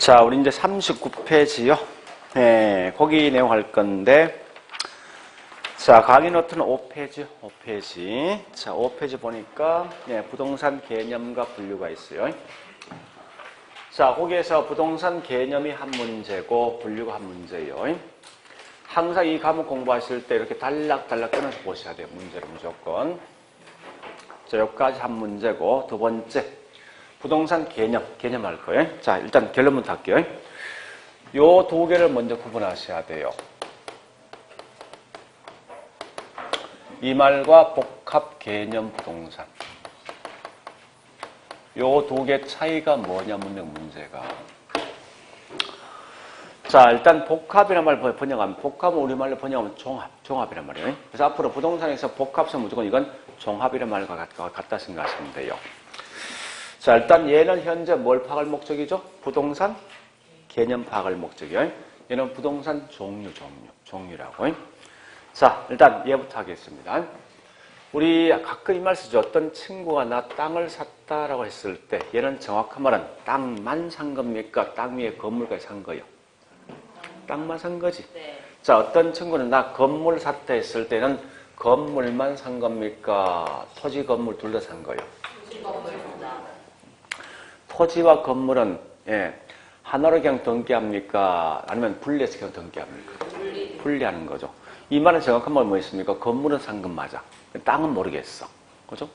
자, 우리 이제 39페이지요. 네, 거기 내용 할 건데, 자, 강의 노트는 5페이지요. 5페이지. 자, 5페이지 보니까, 네, 부동산 개념과 분류가 있어요. 자, 거기에서 부동산 개념이 한 문제고, 분류가 한 문제예요. 항상 이 과목 공부하실 때 이렇게 달락달락 끊어서 보셔야 돼요. 문제를 무조건. 자, 여기까지 한 문제고, 두 번째. 부동산 개념 할 거예요. 자, 일단 결론부터 할게요. 요 두 개를 먼저 구분하셔야 돼요. 이 말과 복합 개념 부동산. 요 두 개 차이가 뭐냐면 문제가. 자, 일단 복합이란 말 번역하면, 복합은 우리말로 번역하면 종합이란 말이에요. 그래서 앞으로 부동산에서 복합성 무조건 이건 종합이란 말과 같다 생각하시면 돼요. 자, 일단 얘는 현재 뭘 파악할 목적이죠? 부동산 개념 파악할 목적이에요. 얘는 부동산 종류라고. 자, 일단 얘부터 하겠습니다. 우리 가끔 이 말 쓰죠. 어떤 친구가 나 땅을 샀다라고 했을 때 얘는 정확한 말은 땅만 산 겁니까? 땅 위에 건물까지 산 거예요. 땅만 산 거지. 네. 자, 어떤 친구는 나 건물 샀다 했을 때는 건물만 산 겁니까? 토지 건물 둘 다 산 거예요. 토지 건물 둘 다. 토지와 건물은 하나로 그냥 등기합니까? 아니면 분리해서 그냥 등기합니까? 분리하는 거죠. 이 말은 정확한 말은 뭐였습니까? 건물은 산 건 맞아. 땅은 모르겠어. 그죠?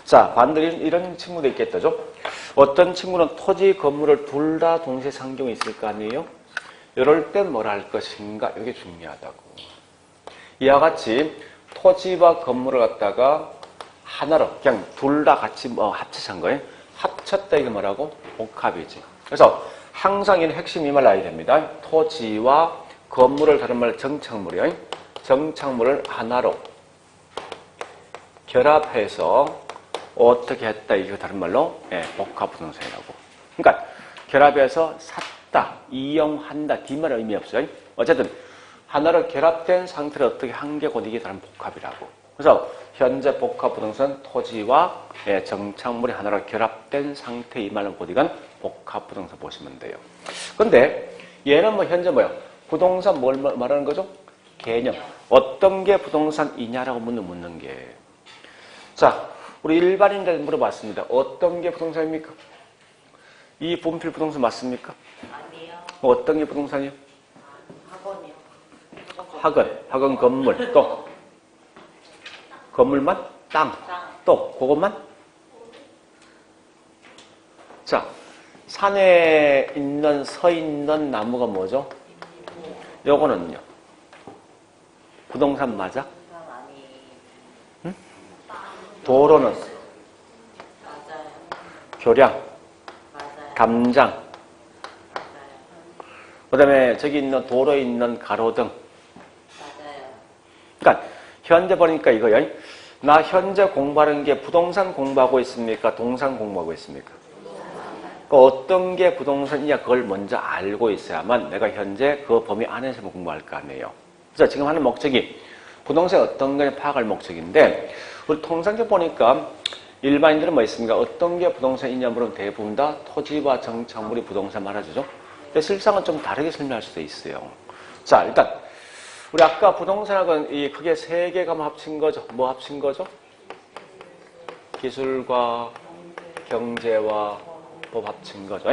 자, 반대로 이런 친구도 있겠다죠? 어떤 친구는 토지, 건물을 둘 다 동시에 산 경우 있을 거 아니에요? 이럴 땐 뭘 할 것인가? 이게 중요하다고. 이와 같이 토지와 건물을 갖다가 하나로 그냥 둘 다 같이 합쳐서 한 거예요. 합쳤다 이게 뭐라고? 복합이지. 그래서 항상 이는 핵심 이 말 알아야 됩니다. 토지와 건물을 다른 말로 정착물이에요. 정착물을 하나로 결합해서 어떻게 했다 이게 다른 말로 복합 부동산이라고. 그러니까 결합해서 샀다, 이용한다 뒷말은 의미 없어요. 어쨌든 하나로 결합된 상태를 어떻게 한 게 곧 이게 다른 복합이라고. 그래서 현재 복합 부동산 토지와 정착물이 하나로 결합된 상태 이 말은 곧 이건 복합 부동산 보시면 돼요. 근데 얘는 뭐 현재 뭐야? 부동산 뭘 말하는 거죠? 개념. 어떤 게 부동산이냐라고 묻는 게. 자, 우리 일반인들 물어봤습니다. 어떤 게 부동산입니까? 이 분필 부동산 맞습니까? 아니요. 어떤 게 부동산이요? 학원이요. 학원 건물, 또 건물만? 땅. 또 그것만? 자, 산에 서 있는 나무가 뭐죠? 요거는요. 부동산 맞아? 응? 도로는? 맞아요. 교량, 맞아요. 담장, 맞아요. 그 다음에 저기 있는 도로에 있는 가로등. 맞아요. 그러니까 현재 보니까 이거요. 나 현재 공부하는 게 부동산 공부하고 있습니까? 동산 공부하고 있습니까? 그러니까 어떤 게 부동산이냐 그걸 먼저 알고 있어야만 내가 현재 그 범위 안에서 공부할 거 아니에요. 그래서 지금 하는 목적이 부동산이 어떤 걸 파악할 목적인데 우리 통상적 보니까 일반인들은 뭐 있습니까? 어떤 게 부동산이냐 물으면 대부분 다 토지와 정착물이 부동산 말아주죠. 근데 실상은 좀 다르게 설명할 수도 있어요. 자, 일단 우리 아까 부동산학은 이 크게 세 개가 합친 거죠. 뭐 합친 거죠? 기술과 경제와 법 합친 거죠.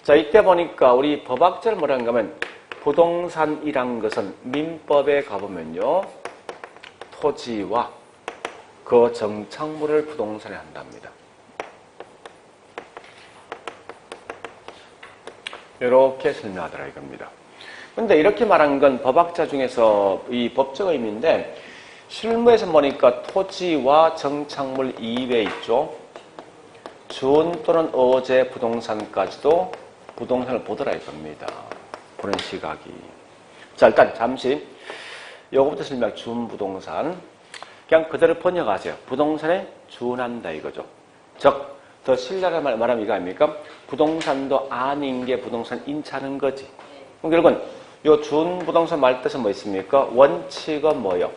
자, 이때 보니까 우리 법학자를 뭐라는가 하면 부동산이란 것은 민법에 가보면요. 토지와 그 정착물을 부동산에 한답니다. 이렇게 설명하더라 이겁니다. 근데 이렇게 말한 건 법학자 중에서 이 법적 의미인데 실무에서 보니까 토지와 정착물 이외에 있죠. 준 또는 어제 부동산까지도 부동산을 보더라 이겁니다. 그런 시각이. 자, 일단 잠시 요거부터 설명. 준부동산. 그냥 그대로 번역하세요. 부동산에 준한다 이거죠. 즉, 더 신랄한 말하면 이거 아닙니까? 부동산도 아닌 게 부동산 인차는 거지. 그럼 결국은 요 준부동산 말 뜻은 뭐 있습니까? 원칙은 뭐요?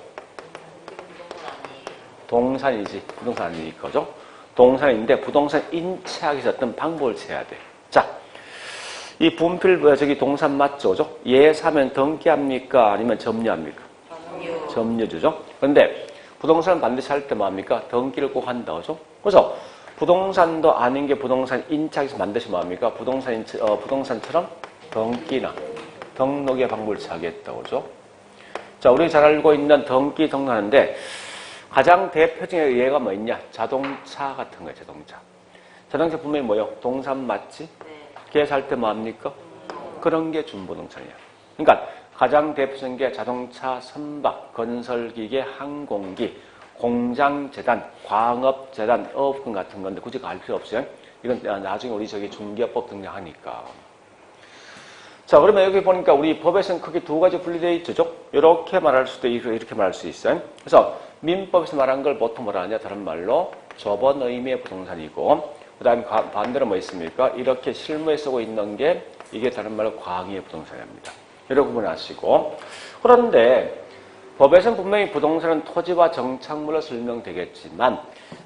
동산이지. 부동산 아니니 거죠. 동산인데 부동산 인체하기 위해서 어떤 방법을 취해야 돼. 자, 이 분필 저기 동산 맞죠? 그죠? 예 사면 등기합니까? 아니면 점유합니까? 점유. 점유주죠. 그런데 부동산 반드시 할 때 뭐합니까? 등기를 꼭 한다. 그죠? 그래서 부동산도 아닌 게 부동산 인착에서 반드시 뭐합니까? 부동산처럼 등기나 등록의 방법을 취하겠다. 그죠? 자, 우리 잘 알고 있는 등기 등록하는데 가장 대표적인 예가 뭐 있냐? 자동차 같은 거예요. 자동차. 자동차 분명히 뭐요? 동산 맞지? 네. 계획할 때 뭐합니까? 그런 게 준부동산이야. 그러니까 가장 대표적인 게 자동차, 선박, 건설기계, 항공기, 공장재단, 광업재단, 어업권 같은 건데 굳이 갈 필요 없어요. 이건 나중에 우리 저기 중개법 등록하니까. 자, 그러면 여기 보니까 우리 법에서는 크게 두 가지 분리되어 있죠. 이렇게 말할 수도 있고 이렇게 말할 수 있어요. 그래서 민법에서 말한 걸 보통 뭐라 하냐? 다른 말로 좁은 의미의 부동산이고 그 다음에 반대로 뭐 있습니까? 이렇게 실무에 쓰고 있는 게 이게 다른 말로 광의의 부동산입니다. 이렇게 구분하시고 그런데 법에서는 분명히 부동산은 토지와 정착물로 설명되겠지만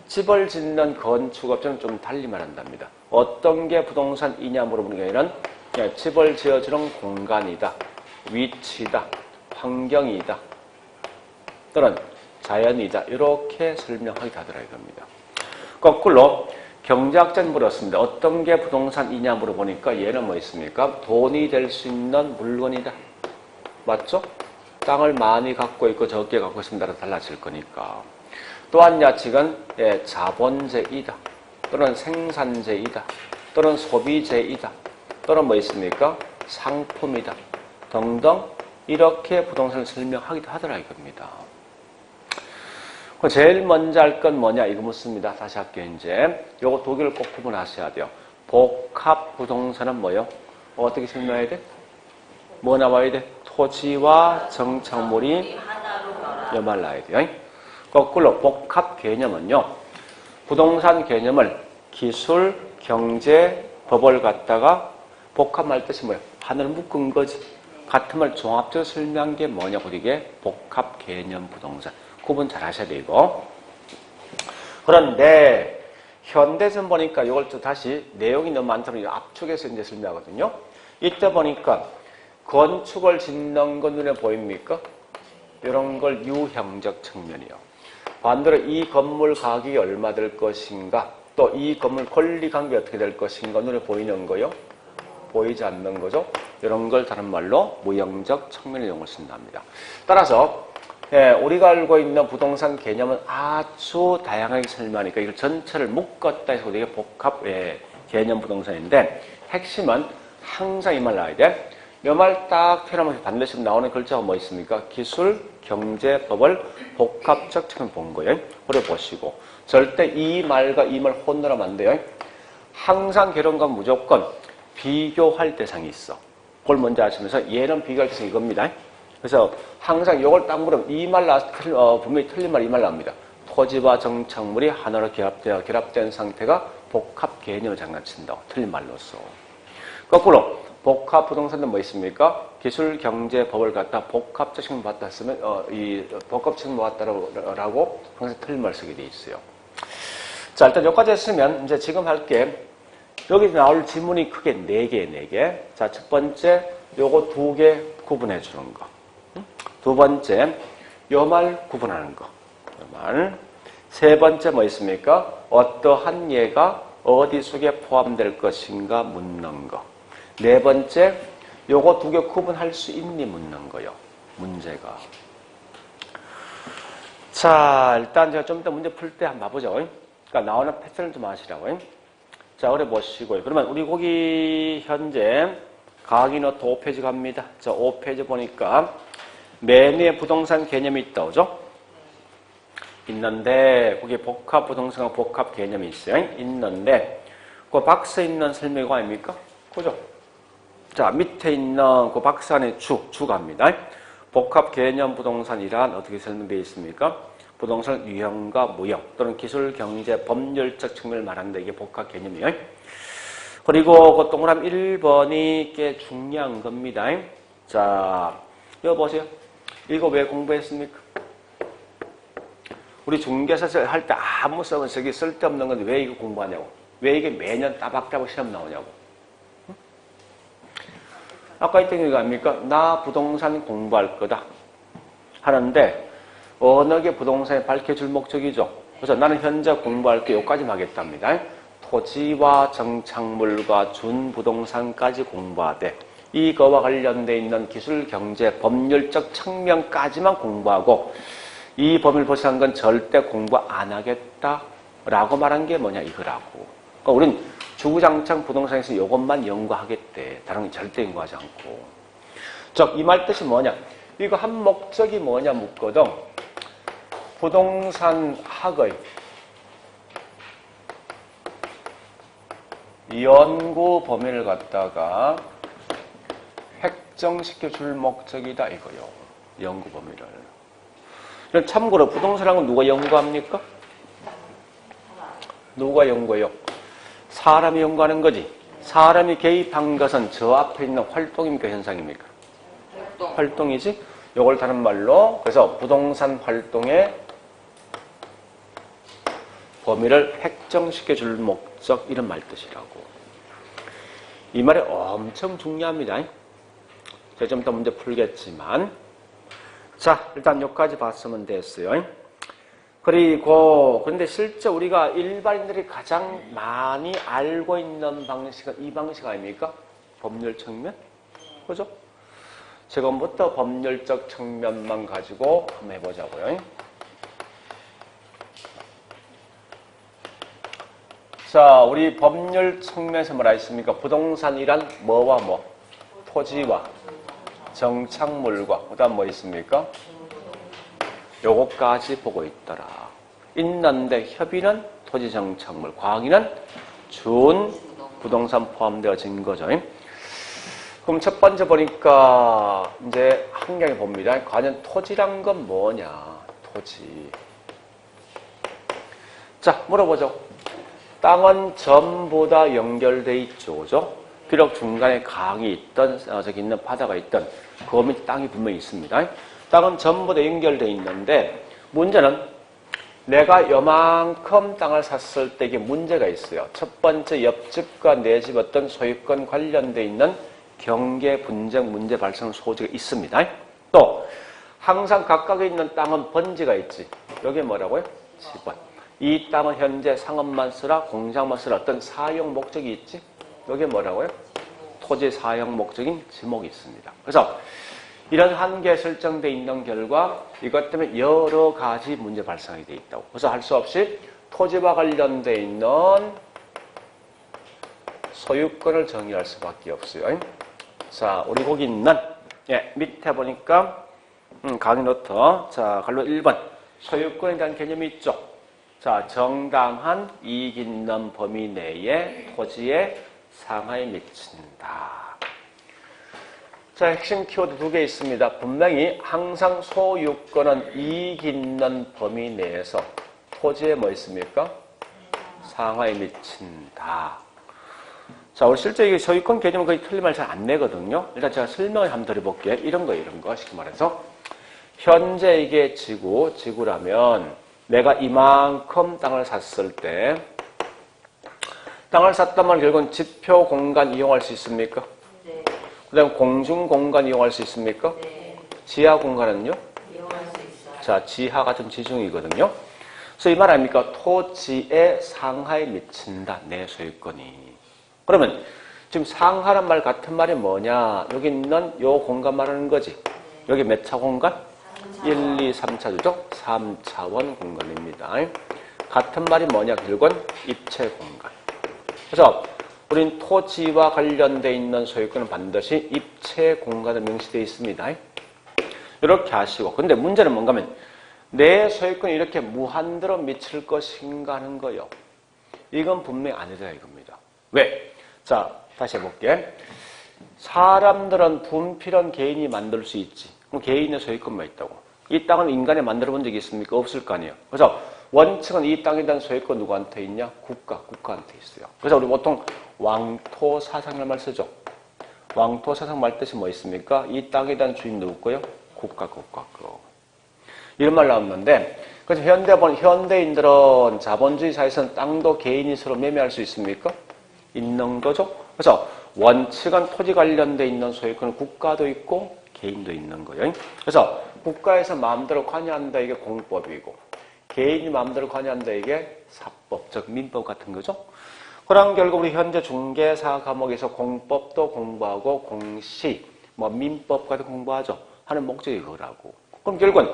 집을 짓는 건축업자는 좀 달리 말한답니다. 어떤 게 부동산이냐 물어보는 경우에는 그냥 집을 지어주는 공간이다, 위치다, 환경이다, 또는 자연이다 이렇게 설명하게 하더라 이겁니다. 거꾸로 경제학자는 물었습니다. 어떤 게 부동산이냐 물어보니까 얘는 뭐 있습니까? 돈이 될 수 있는 물건이다. 맞죠? 땅을 많이 갖고 있고 적게 갖고 있으면 따라 달라질 거니까. 또한 야칙은 자본재이다. 또는 생산재이다. 또는 소비재이다. 또는 뭐 있습니까? 상품이다. 등등 이렇게 부동산을 설명하기도 하더라 이겁니다. 제일 먼저 할 건 뭐냐 이거 묻습니다. 다시 할게요. 이제 요거 두 개를 꼭 구분하셔야 돼요. 복합 부동산은 뭐요? 어떻게 설명해야 돼? 뭐 나와야 돼? 토지와 정착물이 여말 나야 돼요. 거꾸로 복합 개념은요. 부동산 개념을 기술, 경제, 법을 갖다가 복합할 뜻이 뭐예요? 하나를 묶은 거지. 같은 말 종합적으로 설명한 게 뭐냐고 이게 복합 개념 부동산. 구분 잘 하셔야 되고. 그런데 현대전 보니까 이걸 또 다시 내용이 너무 많다 보니까 압축해서 이제 설명하거든요. 이때 보니까 건축을 짓는 건 눈에 보입니까? 이런 걸 유형적 측면이요. 반대로 이 건물 가격이 얼마 될 것인가, 또 이 건물 권리 관계 어떻게 될 것인가 눈에 보이는 거요? 보이지 않는 거죠. 이런 걸 다른 말로 무형적 측면의 용어를 쓴답니다. 따라서 우리가 알고 있는 부동산 개념은 아주 다양하게 설명하니까 이걸 전체를 묶었다 해서 이게 복합 개념 부동산인데 핵심은 항상 이 말 나와야 돼. 이 말 딱 표현하면서 반드시 나오는 글자가 뭐 있습니까? 기술, 경제, 법을 복합적 측면 본 거예요. 그래 보시고 절대 이 말과 이 말 혼돈하면 안 돼요. 항상 결혼과 무조건 비교할 대상이 있어. 그걸 먼저 아시면서 얘는 비교할 대상이 이겁니다. 그래서 항상 이걸 딱 물으면 이 말 분명히 틀린 말 이 말 나옵니다. 토지와 정착물이 하나로 결합된 상태가 복합 개념을 장난친다고. 틀린 말로써. 거꾸로 복합 부동산은 뭐 있습니까? 기술, 경제, 법을 갖다 복합적 측면 봤다 했으면 이 복합 측면 봤다라고 항상 틀린 말 쓰게 돼 있어요. 자, 일단 여기까지 했으면 이제 지금 할게. 여기 나올 지문이 크게 4개. 자, 첫 번째 요거 2개 구분해 주는 거. 두 번째 요 말 구분하는 거. 요 말. 세 번째 뭐 있습니까? 어떠한 예가 어디 속에 포함될 것인가 묻는 거. 네 번째 요거 2개 구분할 수 있니 묻는 거요. 문제가. 자, 일단 제가 좀 이따 문제 풀 때 한번 봐보죠. 그러니까 나오는 패턴을 좀 아시라고요. 자, 그래 보시고요. 그러면 우리 거기 현재 강의 노트 5페이지 갑니다. 자, 5페이지 보니까 매매의 부동산 개념이 있다, 그죠? 있는데 거기 복합 부동산과 복합 개념이 있어요. 있는데 그 박스에 있는 설명이 아닙니까? 그죠? 자, 밑에 있는 그 박스 안에 주 갑니다. 복합 개념 부동산이란 어떻게 설명되어 있습니까? 부동산 유형과 무형 또는 기술, 경제, 법률적 측면을 말한다. 이게 복합 개념이에요. 그리고 그 동그라미 1번이 꽤 중요한 겁니다. 자, 이거 보세요. 이거 왜 공부했습니까? 우리 중개사 할 때 아무 써기 쓸데없는 건데 왜 이거 공부하냐고. 왜 이게 매년 따박따박 시험 나오냐고. 응? 아까 했던 게 아닙니까? 나 부동산 공부할 거다. 하는데, 어느 게 부동산에 밝혀줄 목적이죠. 그래서 나는 현재 공부할 게 여기까지만 하겠답니다. 토지와 정착물과 준부동산까지 공부하되, 이거와 관련되어 있는 기술, 경제, 법률적 측면까지만 공부하고, 이 범위를 벗어난 건 절대 공부 안 하겠다라고 말한 게 뭐냐, 이거라고. 그러니까 우린 주구장창 부동산에서 이것만 연구하겠대. 다른 건 절대 연구하지 않고. 즉, 이 말 뜻이 뭐냐? 이거 한 목적이 뭐냐 묻거든. 부동산 학의 연구 범위를 갖다가 획정시켜 줄 목적이다 이거요. 연구 범위를. 참고로 부동산학은 누가 연구합니까? 누가 연구해요? 사람이 연구하는 거지. 사람이 개입한 것은 저 앞에 있는 활동입니까? 현상입니까? 활동이지. 요걸 다른 말로 그래서 부동산 활동의 범위를 획정시켜 줄 목적 이런 말 뜻이라고. 이 말이 엄청 중요합니다. 제가 좀 더 문제 풀겠지만 자 일단 여기까지 봤으면 됐어요. 그리고 근데 실제 우리가 일반인들이 가장 많이 알고 있는 방식은 이 방식 아닙니까? 법률 측면? 그죠? 지금부터 법률적 측면만 가지고 한번 해보자고요. 자, 우리 법률 측면에서 뭐라 했습니까? 부동산이란 뭐와 뭐? 토지와 정착물과 그 다음 뭐 있습니까? 요거까지 보고 있더라. 있는데 협의는 토지 정착물, 과학이는 준 부동산 포함되어진 거죠. 그럼 첫 번째 보니까 이제 한경에 봅니다. 과연 토지란 건 뭐냐? 토지. 자, 물어보죠. 땅은 전부 다 연결돼 있죠. 그죠? 비록 중간에 강이 있던, 저기 있는 바다가 있던, 그 밑에 땅이 분명히 있습니다. 땅은 전부 다 연결돼 있는데, 문제는 내가 요만큼 땅을 샀을 때 이게 문제가 있어요. 첫 번째, 옆집과 내 집 어떤 소유권 관련돼 있는 경계 분쟁 문제 발생 소지가 있습니다. 또, 항상 각각에 있는 땅은 번지가 있지. 여기 뭐라고요? 지번. 이 땅은 현재 상업만 쓰라, 공장만 쓰라 어떤 사용 목적이 있지? 여기 뭐라고요? 토지 사용 목적인 지목이 있습니다. 그래서 이런 한계에 설정되어 있는 결과 이것 때문에 여러 가지 문제 발생하게 되어 있다고. 그래서 할 수 없이 토지와 관련되어 있는 소유권을 정의할 수밖에 없어요. 자, 우리 거기 있는 밑에 보니까 강의 노트. 자, 갈로 1번 소유권에 대한 개념이 있죠. 자, 정당한 이익 있는 범위 내에 토지의 상하에 미친다. 자, 핵심 키워드 2개 있습니다. 분명히 항상 소유권은 이익 있는 범위 내에서 토지에 뭐 있습니까? 상하에 미친다. 자, 우리 실제 이게 소유권 개념은 거의 틀린 말 잘 안 내거든요. 일단 제가 설명을 한번 드려볼게요. 이런 거 쉽게 말해서 현재 이게 지구라면 내가 이만큼 땅을 샀을 때 땅을 샀다면 결국은 지표 공간 이용할 수 있습니까? 네. 그 다음에 공중 공간 이용할 수 있습니까? 네. 지하 공간은요? 이용할 수 있어요. 자, 지하가 좀 지중이거든요. 그래서 이 말 아닙니까? 토지의 상하에 미친다. 내 소유권이. 그러면 지금 상하란 말 같은 말이 뭐냐? 여기 있는 요 공간 말하는 거지. 여기 몇 차 공간? 1, 2, 3차주죠? 3차원 공간입니다. 같은 말이 뭐냐? 결국은 입체 공간. 그래서 우린 토지와 관련되어 있는 소유권은 반드시 입체 공간으로 명시되어 있습니다. 이렇게 하시고. 근데 문제는 뭔가 하면 내 소유권이 이렇게 무한대로 미칠 것인가 하는 거요. 이건 분명히 아니다 이겁니다. 왜? 자, 다시 해볼게. 사람들은 분필은 개인이 만들 수 있지. 그럼 개인의 소유권만 있다고. 이 땅은 인간이 만들어 본 적이 있습니까? 없을 거 아니에요. 그래서 원칙은 이 땅에 대한 소유권 누구한테 있냐? 국가한테 있어요. 그래서 우리 보통 왕토 사상이라는 말 쓰죠. 왕토 사상 말 뜻이 뭐 있습니까? 이 땅에 대한 주인 누구고요? 국가 거. 이런 말 나왔는데, 그래서 현대인들은 자본주의 사회에서는 땅도 개인이 서로 매매할 수 있습니까? 있는 거죠. 그래서 원칙은 토지 관련돼 있는 소유권은 국가도 있고 개인도 있는 거예요. 그래서 국가에서 마음대로 관여한다 이게 공법이고 개인이 마음대로 관여한다 이게 사법, 즉 민법 같은 거죠. 그럼 결국 우리 현재 중개사 과목에서 공법도 공부하고 공시, 민법까지 공부하죠. 하는 목적이 그거라고. 그럼 결국은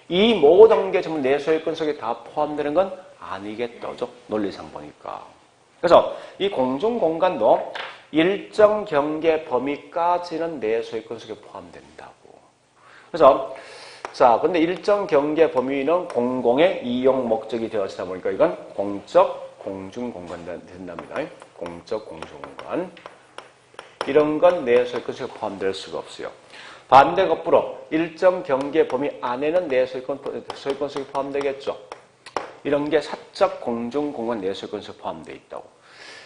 이 모든 게 전부 내 소유권 속에 다 포함되는 건 아니겠죠. 논리상 보니까. 그래서 이 공중공간도 일정 경계 범위까지는 내 소유권 속에 포함된다고. 그래서 자, 근데 일정 경계 범위는 공공의 이용 목적이 되어지다 보니까 이건 공적 공중공간 된답니다. 공적 공중공간. 이런 건 내 소유권 속에 포함될 수가 없어요. 반대 거꾸로 일정 경계 범위 안에는 내 소유권 속에 포함되겠죠. 이런 게 사적 공중공간 내 소유권 속에 포함되어 있다고.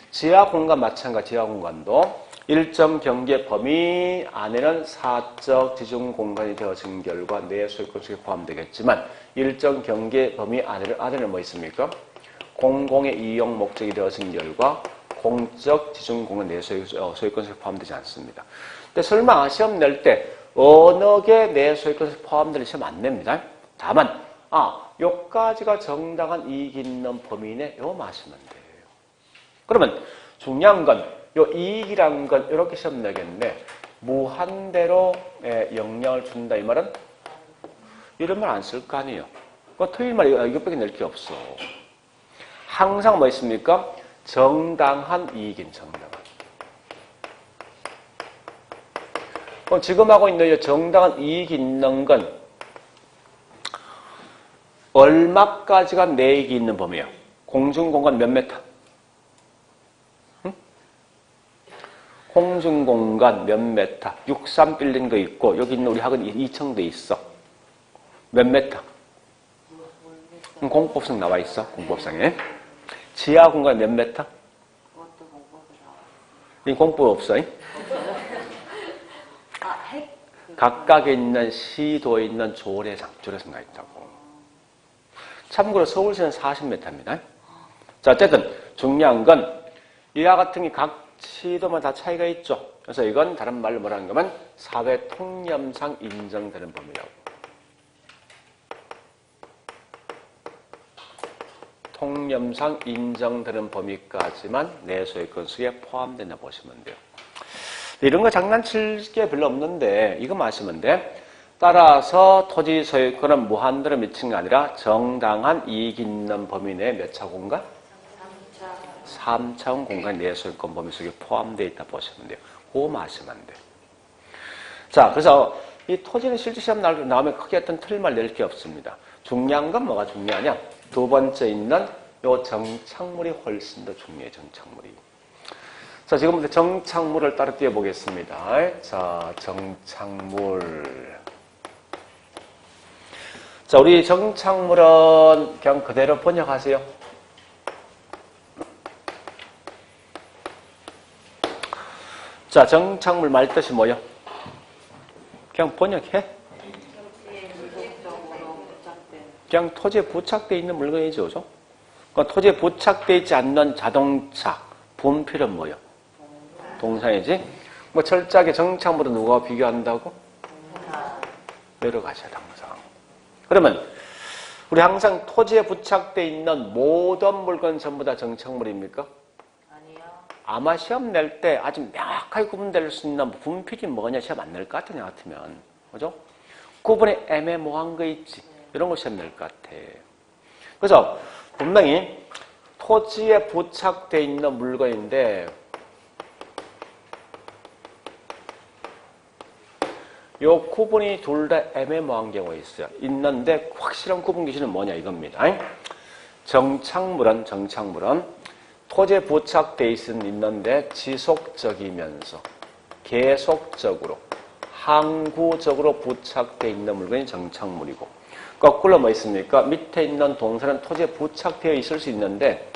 지하공간 마찬가지 지하공간도 일정 경계 범위 안에는 사적 지중 공간이 되어진 결과 내 소유권 속에 포함되겠지만 일정 경계 범위 안에는 뭐 있습니까? 공공의 이용 목적이 되어진 결과 공적 지중 공간 내 소유권 속에 포함되지 않습니다. 근데 설마 시험 낼 때 어느 게 내 소유권 속에 포함될 시험 안 냅니다. 다만 요까지가 정당한 이익이 있는 범위네 요 마시면 돼요. 그러면 중요한 건 요 이익이란 건 이렇게 시험 내겠네. 무한대로 영향을 준다 이 말은 이런 말 안 쓸 거 아니에요. 틀린 말 이것밖에 낼 게 없어. 항상 뭐 있습니까? 정당한 이익인 정당한. 그럼 지금 하고 있는 이 정당한 이익이 있는 건 얼마까지가 내 이익이 있는 범위예요? 공중공간 몇 메타? 공중공간 몇 메타? 63 빌린 거 있고 여기 있는 우리 학은 2층도 있어. 몇 메타? 공법상 나와 있어. 공법상에. 지하 공간 몇 메타? 그것도 공법이 나와. 이 공법 없어. 각각에 있는 시도에 있는 조례상 가 있다고. 참고로 서울시는 40m입니다. 자, 어쨌든 중요한 건 이와 같은 게 각 시도만 다 차이가 있죠. 그래서 이건 다른 말로 뭐라는 거면 사회 통념상 인정되는 범위라고. 통념상 인정되는 범위까지만 내 소유권 속에 포함된다 보시면 돼요. 이런 거 장난칠 게 별로 없는데 이거 아시면 돼. 따라서 토지 소유권은 무한대로 미친 게 아니라 정당한 이익 있는 범위 내에 몇 차 공간? 3차원 공간 내 소유권 범위 속에 포함되어 있다 보시면 돼요. 그거 아시면 돼. 자, 그래서 이 토지는 실제 시험 나오면 크게 어떤 틀만 낼 게 없습니다. 중요한 건 뭐가 중요하냐? 두 번째 있는 요 정착물이 훨씬 더 중요해요. 정착물이. 자, 지금부터 정착물을 따라 띄워보겠습니다. 자, 정착물. 자, 우리 정착물은 그냥 그대로 번역하세요. 자, 정착물 말뜻이 뭐예요? 그냥 번역해. 그냥 토지에 부착되어 있는 물건이죠. 그죠? 그러니까 토지에 부착되어 있지 않는 자동차, 분필은 뭐예요? 동상이지? 뭐 철저하게 정착물은 누가 비교한다고? 여러 가지야, 당상. 그러면 우리 항상 토지에 부착되어 있는 모든 물건 전부 다 정착물입니까? 아니요. 아마 시험 낼 때 아주 명확하게 구분될 수 있는 분필이 뭐냐 시험 안 낼 것 같아, 나 같으면. 그죠? 구분이 애매모호한 거 있지. 이런 거 시험 낼 것 같아. 그래서 분명히 토지에 부착되어 있는 물건인데 요 구분이 둘 다 애매모호한 경우가 있어요. 있는데 확실한 구분 기준은 뭐냐 이겁니다. 정착물은 토지에 부착되어 있는데 지속적이면서 계속적으로 항구적으로 부착되어 있는 물건이 정착물이고 거꾸로 뭐 있습니까? 밑에 있는 동사는 토지에 부착되어 있을 수 있는데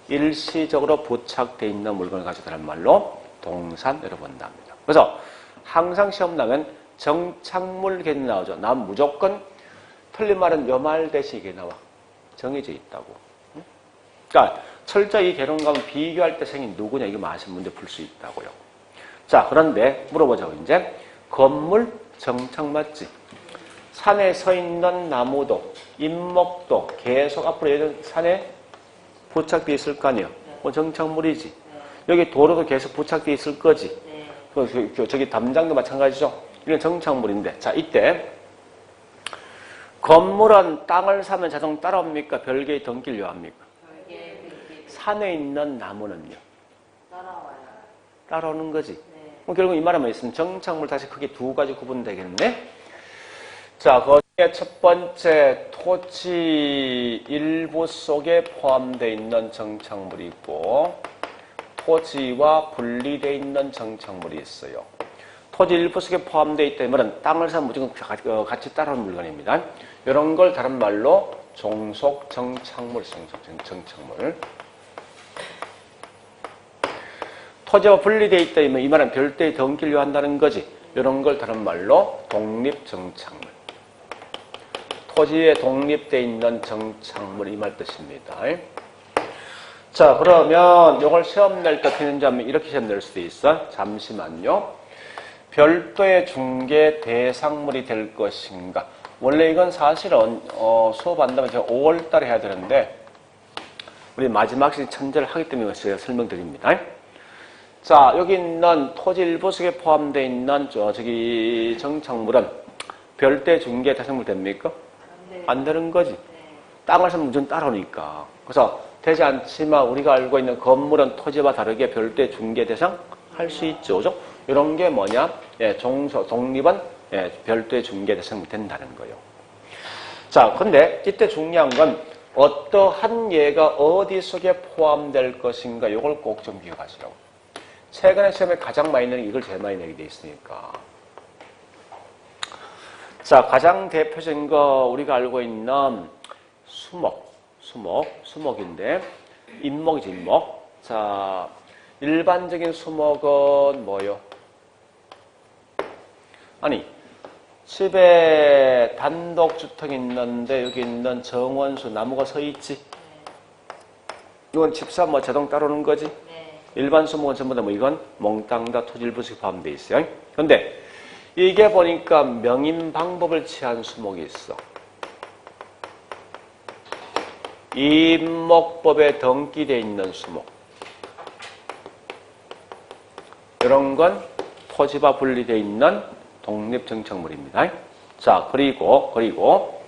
일시적으로 부착되어 있는 물건을 가져다는 말로 동사를 본답니다. 그래서 항상 시험 나면 정착물 개념 나오죠. 난 무조건 틀린 말은 요 말 대신 이게 나와. 정해져 있다고. 그러니까 철저히 이 개론과는 비교할 때 생긴 누구냐 이거 아시면 문제 풀 수 있다고요. 자, 그런데 물어보자고 이제 건물 정착 맞지? 산에 서 있는 나무도 인목도 계속 앞으로 예전 산에 부착되어 있을 거 아니에요. 뭐 정착물이지. 여기 도로도 계속 부착되어 있을 거지. 저기 담장도 마찬가지죠. 이건 정착물인데. 자, 이때 건물은 땅을 사면 자동 따라옵니까? 별개의 등기를 요합니까? 산에 있는 나무는요? 따라오는 거지. 결국 이 말은 뭐 있으면 정착물 다시 크게 두 가지 구분되겠네. 자, 거기에 첫 번째 토지 일부 속에 포함되어 있는 정착물이 있고 토지와 분리되어 있는 정착물이 있어요. 토지 일부 속에 포함되어 있다 말은 땅을 사면 무조건 같이 따라오는 물건입니다. 이런 걸 다른 말로 종속 정착물, 정착물. 토지와 분리되어 있다 이 말은 별도의 등기를 요한다는 거지. 이런 걸 다른 말로 독립정착물. 토지에 독립되어 있는 정착물 이 말 뜻입니다. 자, 그러면 이걸 시험 낼 때 어떻게 되는지 하면 이렇게 시험 낼 수도 있어. 잠시만요. 별도의 중개 대상물이 될 것인가. 원래 이건 사실은 수업한다면 제가 5월 달에 해야 되는데 우리 마지막 시즌 천재를 하기 때문에 제가 설명드립니다. 자, 여기 있는 토지 일부 속에 포함되어 있는 저기 정착물은 별도의 중개 대상물 됩니까? 안 되는 거지. 땅을 사면 무조건 따라오니까. 그래서 되지 않지만 우리가 알고 있는 건물은 토지와 다르게 별도의 중개 대상 할 수 있죠. 그죠? 이런 게 뭐냐? 독립은 별도의 중개 대상이 된다는 거예요. 자, 근데 이때 중요한 건 어떠한 예가 어디 속에 포함될 것인가 이걸 꼭 좀 기억하시라고. 최근에 시험에 가장 많이 내는 이걸 제일 많이 내게 돼 있으니까. 자, 가장 대표적인 거 우리가 알고 있는 수목인데 인목이지, 인목. 자, 일반적인 수목은 뭐요? 아니, 집에 단독주택이 있는데 여기 있는 정원수 나무가 서 있지. 이건 집사 뭐 자동 따라오는 거지. 일반 수목은 전부 다 뭐 이건 몽땅 다 토지 일부 속에 포함되어 있어요. 그런데 이게 보니까 명인 방법을 취한 수목이 있어. 임목법에 등기되어 있는 수목. 이런 건 토지와 분리되어 있는 독립정착물입니다. 자, 그리고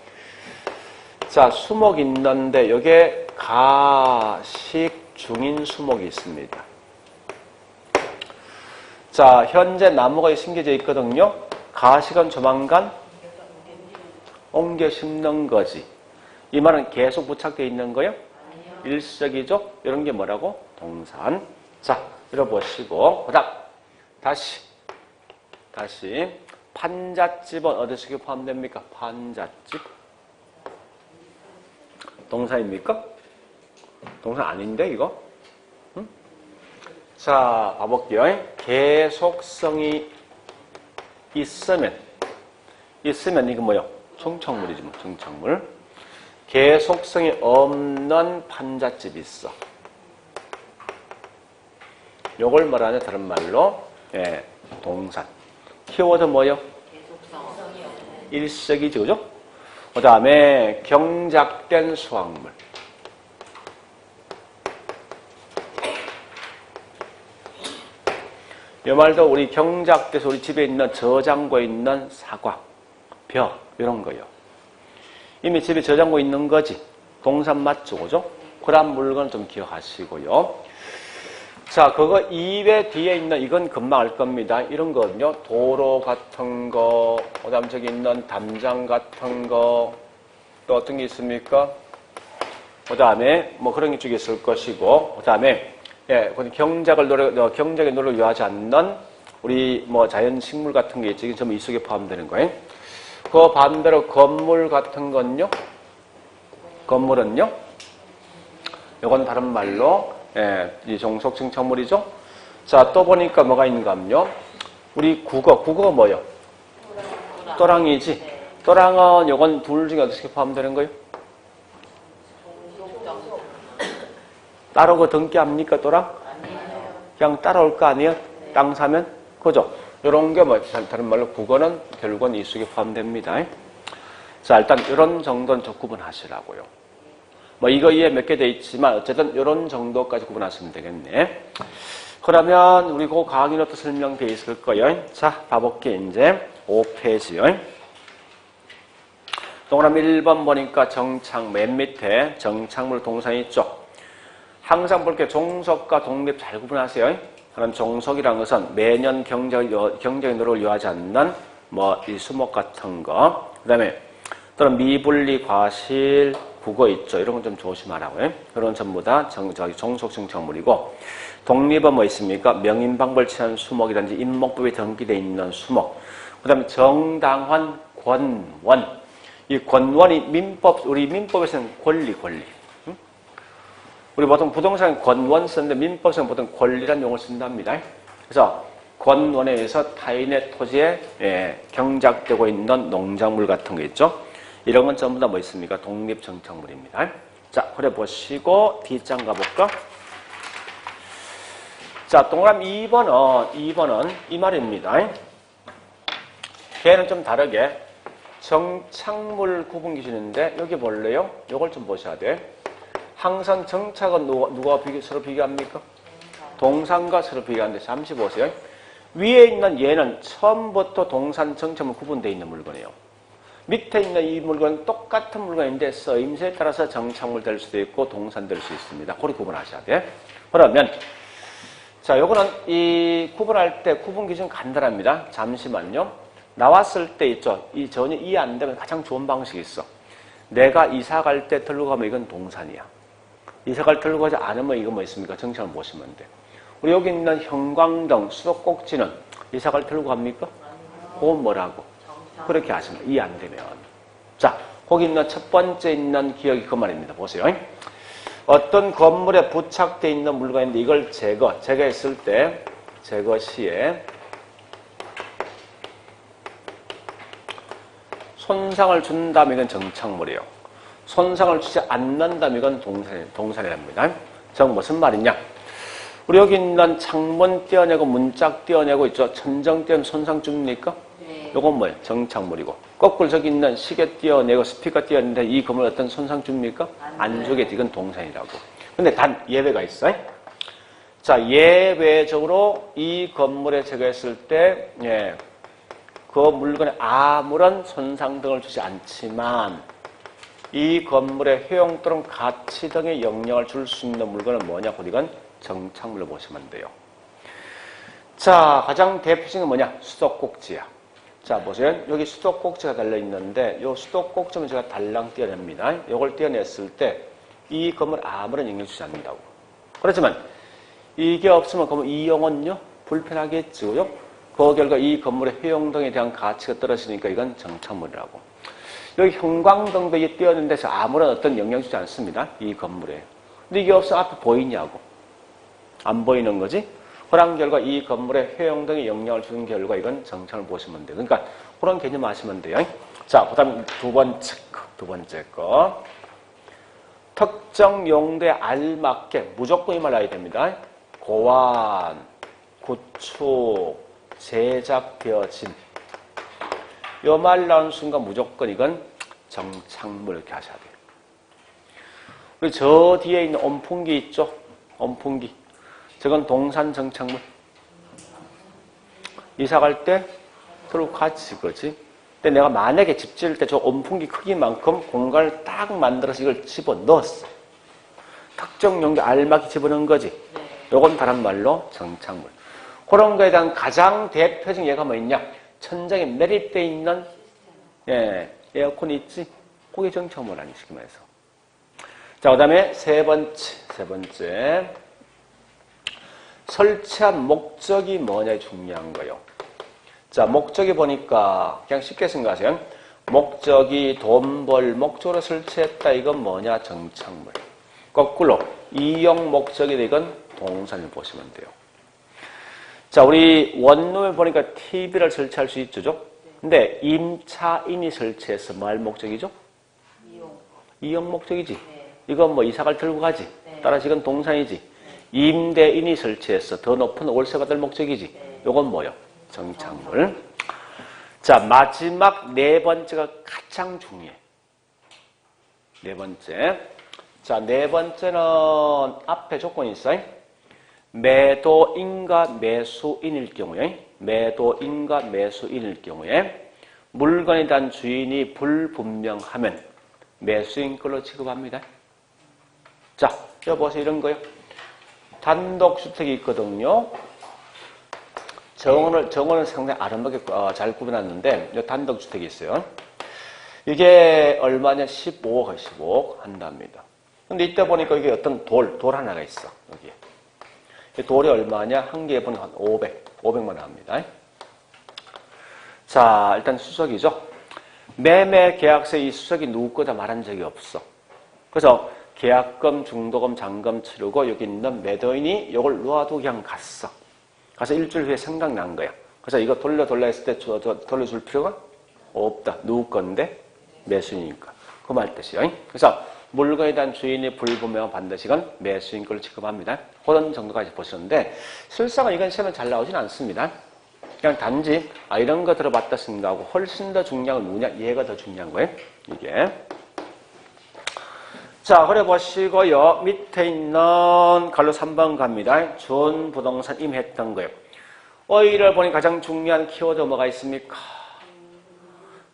자, 수목이 있는데 여기에 가식 중인 수목이 있습니다. 자, 현재 나무가 심겨져 있거든요. 가식은 조만간 옮겨 심는 거지. 이 말은 계속 부착되어 있는 거예요? 일석이조. 이런 게 뭐라고? 동산. 자, 들어보시고 그다음 다시 판잣집은 어디 속에 포함됩니까? 판잣집. 동사입니까? 동사 아닌데 이거? 응? 자, 봐볼게요. 계속성이 있으면 이거 뭐요? 정착물이지 뭐, 정착물. 계속성이 없는 판잣집이 있어. 요걸 말하는 다른 말로 동산. 키워드 뭐요? 일석이조, 그죠? 그 다음에 경작된 수확물. 이 말도 우리 경작돼서 우리 집에 있는 저장고에 있는 사과, 벼 이런 거요. 이미 집에 저장고 있는 거지. 동산 맞죠, 그죠? 그런 물건 좀 기억하시고요. 자, 그거 이외 뒤에 있는 이건 금방 알 겁니다. 이런 거는요. 도로 같은 거, 그 다음 저기 있는 담장 같은 거, 또 어떤 게 있습니까? 그 다음에 뭐 그런 게 쭉 있을 것이고, 그 다음에 경작의 노력을 요하지 않는 우리 뭐 자연 식물 같은 게 있지. 전부 이 속에 포함되는 거예요. 그 반대로 건물 같은 건요. 건물은요. 이건 다른 말로 이 종속 정착물이죠. 자, 또 보니까 뭐가 있는가 하면요. 우리 국어가 뭐요? 또랑이지. 또랑은 이건 둘 중에 어떻게 포함되는 거예요? 따르고 등기합니까, 또랑? 그냥 따라올 거 아니에요? 땅 사면? 그죠? 이런 게 뭐, 다른 말로 국어는 결국은 이 속에 포함됩니다. 자, 일단 이런 정도는 좀 구분하시라고요. 뭐 이거 이해 몇 개 돼 있지만 어쨌든 이런 정도까지 구분하시면 되겠네. 그러면 우리 그 강의노트 설명되어 있을 거예요. 자, 봐볼게 이제 5페이지요. 동그라미 1번 보니까 정착 맨 밑에 정착물 동사 있죠. 항상 볼게 종속과 독립 잘 구분하세요. 그런 종속이라는 것은 매년 경쟁 노력을 요하지 않는 뭐 이 수목 같은 거. 그다음에 또는 미분리 과실 국어 있죠. 이런 건 좀 조심하라고요. 그런 전부 다 종속 정착물이고 독립은 뭐 있습니까? 명인방벌 취한 수목이라든지 임목법에 등기되어 있는 수목. 그다음에 정당한 권원. 이 권원이 우리 민법에서는 권리. 우리 보통 부동산 권원 쓰는데 민법에서는 보통 권리라는 용어를 쓴답니다. 그래서 권원에 의해서 타인의 토지에 경작되고 있는 농작물 같은 거 있죠. 이런 건 전부 다 뭐 있습니까? 독립정착물입니다. 자, 그래 보시고 D장 가볼까? 자, 동그라미 2번은 이 말입니다. 걔는 좀 다르게 정착물 구분 기준인데 여기 볼래요? 이걸 좀 보셔야 돼. 항상 정착은 누가 서로 비교합니까? 동산과 서로 비교하는데 잠시 보세요. 위에 있는 얘는 처음부터 동산 정착물 구분되어 있는 물건이에요. 밑에 있는 이 물건은 똑같은 물건인데 쓰임새에 따라서 정착물 될 수도 있고 동산 될 수 있습니다. 그렇게 구분하셔야 돼. 그러면 자, 요거는 이 구분할 때 구분 기준 간단합니다. 잠시만요. 나왔을 때 있죠. 이 전혀 이해 안 되면 가장 좋은 방식이 있어. 내가 이사 갈 때 들고 가면 이건 동산이야. 이사 갈 때 들고 가지 않으면 이거 뭐 있습니까? 정착을 보시면 돼. 우리 여기 있는 형광등, 수도꼭지는 이사 갈 때 들고 갑니까? 그건 뭐라고? 그렇게 하시면 이해 안 되면. 자, 거기 있는 첫 번째 있는 기억이 그 말입니다. 보세요. 어떤 건물에 부착되어 있는 물건인데 이걸 제거했을 때 제거 시에 손상을 준다면 이건 정착물이에요. 손상을 주지 않는다면 이건 동산이랍니다. 즉 무슨 말이냐? 우리 여기 있는 창문 떼어내고 문짝 떼어내고 있죠. 천정 떼면 손상 줍니까? 네. 요건 뭐예요? 정착물이고. 거꾸로 저기 있는 시계 떼어내고 스피커 떼어내는데 이 건물 어떤 손상 줍니까? 안 주겠지. 이건 동산이라고. 근데 단 예외가 있어요. 자, 예외적으로 이 건물에 제거했을 때 그 물건에 아무런 손상 등을 주지 않지만 이 건물의 효용 또는 가치 등의 영향을 줄 수 있는 물건은 뭐냐? 이건 정착물로 보시면 돼요. 자, 가장 대표적인 건 뭐냐? 수도꼭지야. 자, 보세요. 여기 수도꼭지가 달려있는데 이 수도꼭지는 제가 달랑 떼어냅니다. 이걸 떼어냈을 때 이 건물 아무런 영향을 주지 않는다고. 그렇지만 이게 없으면 그러면 이용은요? 불편하겠지요? 그 결과 이 건물의 효용 등에 대한 가치가 떨어지니까 이건 정착물이라고. 여기 형광등도 이 띄어낸 데서 아무런 어떤 영향 주지 않습니다. 이 건물에. 근데 이게 없으면 앞에 보이냐고. 안 보이는 거지? 그런 결과 이 건물의 효용 등에 영향을 주는 결과 이건 정착을 보시면 돼요. 그러니까 그런 개념 아시면 돼요. 자, 그 다음 두 번째 거. 특정 용도에 알맞게 무조건 이 말 나야 됩니다. 고안, 구축, 제작되어진. 요 말 나오는 순간 무조건 이건 정착물 이렇게 하셔야 돼요. 그리고 저 뒤에 있는 온풍기 있죠? 온풍기. 저건 동산 정착물. 이사 갈 때 들고 같이 그지? 근데 내가 만약에 집 지을 때 저 온풍기 크기만큼 공간을 딱 만들어서 이걸 집어넣었어. 특정 용도에 알맞게 집어넣은 거지. 요건 다른 말로 정착물. 그런 거에 대한 가장 대표적인 예가 뭐 있냐? 천장에 매립되어 있는 에어컨이 있지? 그게 정착물 아니 쉽게 말해서. 자, 그 다음에 세 번째. 설치한 목적이 뭐냐 중요한 거요. 자, 목적이 보니까 그냥 쉽게 생각하세요. 목적이 돈 벌 목적으로 설치했다. 이건 뭐냐? 정착물. 거꾸로 이용 목적이 이건 동산을 보시면 돼요. 자, 우리 원룸에 보니까 TV를 설치할 수 있죠. 근데 임차인이 설치해서 뭐 할 목적이죠? 이용 목적이지. 이건 뭐 이사갈 들고 가지. 따라서 이건 동산이지. 임대인이 설치해서 더 높은 월세 받을 목적이지. 요건 뭐요? 정착물. 자, 마지막 네 번째가 가장 중요해. 네 번째. 자, 네 번째는 앞에 조건이 있어요. 매도인과 매수인일 경우에, 매도인과 매수인일 경우에 물건에 대한 주인이 불분명하면 매수인 걸로 취급합니다. 자, 여기 보세요. 이런 거요. 단독주택이 있거든요. 정원을 상당히 아름답게 잘 구분했는데, 여기 단독주택이 있어요. 이게 얼마냐? 15억, 15억 한답니다. 근데 이때 보니까 이게 어떤 돌 하나가 있어. 여기에. 이 돌이 얼마냐? 한 개에 보니까 한 500만 원 합니다. 자, 일단 수석이죠. 매매 계약서에 이 수석이 누구 거다 말한 적이 없어. 그래서 계약금, 중도금, 잔금 치르고 여기 있는 매도인이 이걸 놓아두고 그냥 갔어. 가서 일주일 후에 생각난 거야. 그래서 이거 돌려 했을 때 돌려줄 필요가 없다. 누구 건데? 매수인이니까. 그 말 뜻이요. 그래서 물건에 대한 주인이 불분명한 반드시 이건 매수인 걸로 취급합니다. 그런 정도까지 보시는데 실상은 이건 시험에 잘 나오진 않습니다. 그냥 단지 이런 거 들어봤다 생각하고 훨씬 더 중요한 건 뭐냐? 얘가 더 중요한 거예요. 이게. 자, 그래 보시고요. 밑에 있는 갈로 3번 갑니다. 준 부동산 임했던 거예요. 어이를 보니 가장 중요한 키워드 뭐가 있습니까?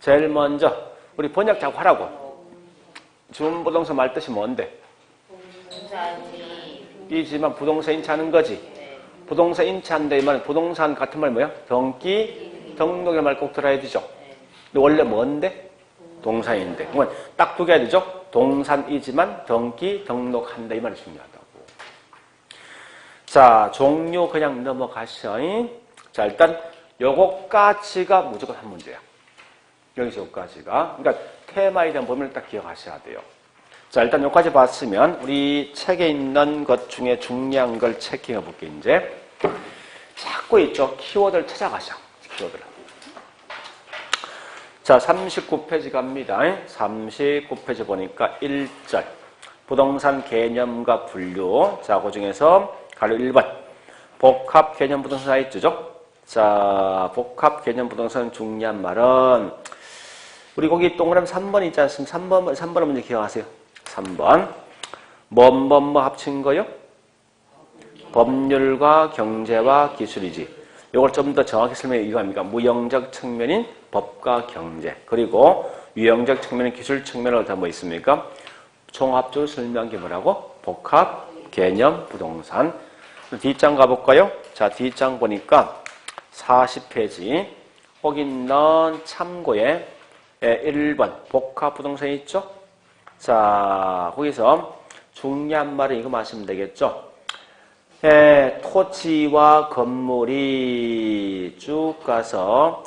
제일 먼저 우리 번역 자꾸 하라고. 준 부동산 말 뜻이 뭔데? 이지만 부동산 인차하는 거지. 부동산 인차한다 이 말은 부동산 같은 말 뭐야? 등기, 등록이라는 말 꼭 들어야 되죠. 근데 원래 뭔데? 동산인데. 그러면 딱 두 개 해야 되죠? 동산이지만 등기, 등록한다 이 말이 중요하다고. 자, 종류 그냥 넘어가셔. 자, 일단 요거까지가 무조건 한 문제야. 여기서 요까지가. 그러니까 테마에 대한 범위를 딱 기억하셔야 돼요. 자, 일단 여기까지 봤으면 우리 책에 있는 것 중에 중요한 걸 체킹해 볼게요. 이제 자꾸 있죠. 키워드를 찾아가셔. 키워드를. 자, 39페이지 갑니다. 39페이지 보니까 1절. 부동산 개념과 분류. 자, 그 중에서 가로 1번. 복합 개념 부동산 사이트죠. 자, 복합 개념 부동산 중요한 말은 우리 거기 동그라미 3번 있지 않습니까? 3번을 먼저 기억하세요. 3번. 뭐 합친 거요? 법률과 경제와 기술이지. 이걸 좀 더 정확히 설명해 이거 합니까? 무형적 측면인 법과 경제. 그리고 유형적 측면인 기술 측면으로 다 뭐 있습니까? 종합적으로 설명한 게 뭐라고? 복합 개념 부동산. 뒷장 가볼까요? 자, 뒷장 보니까 40페이지. 거기 있는 참고에 1번 복합 부동산이 있죠? 자, 거기서 중요한 말은 이거 마시면 되겠죠? 토지와 건물이 쭉 가서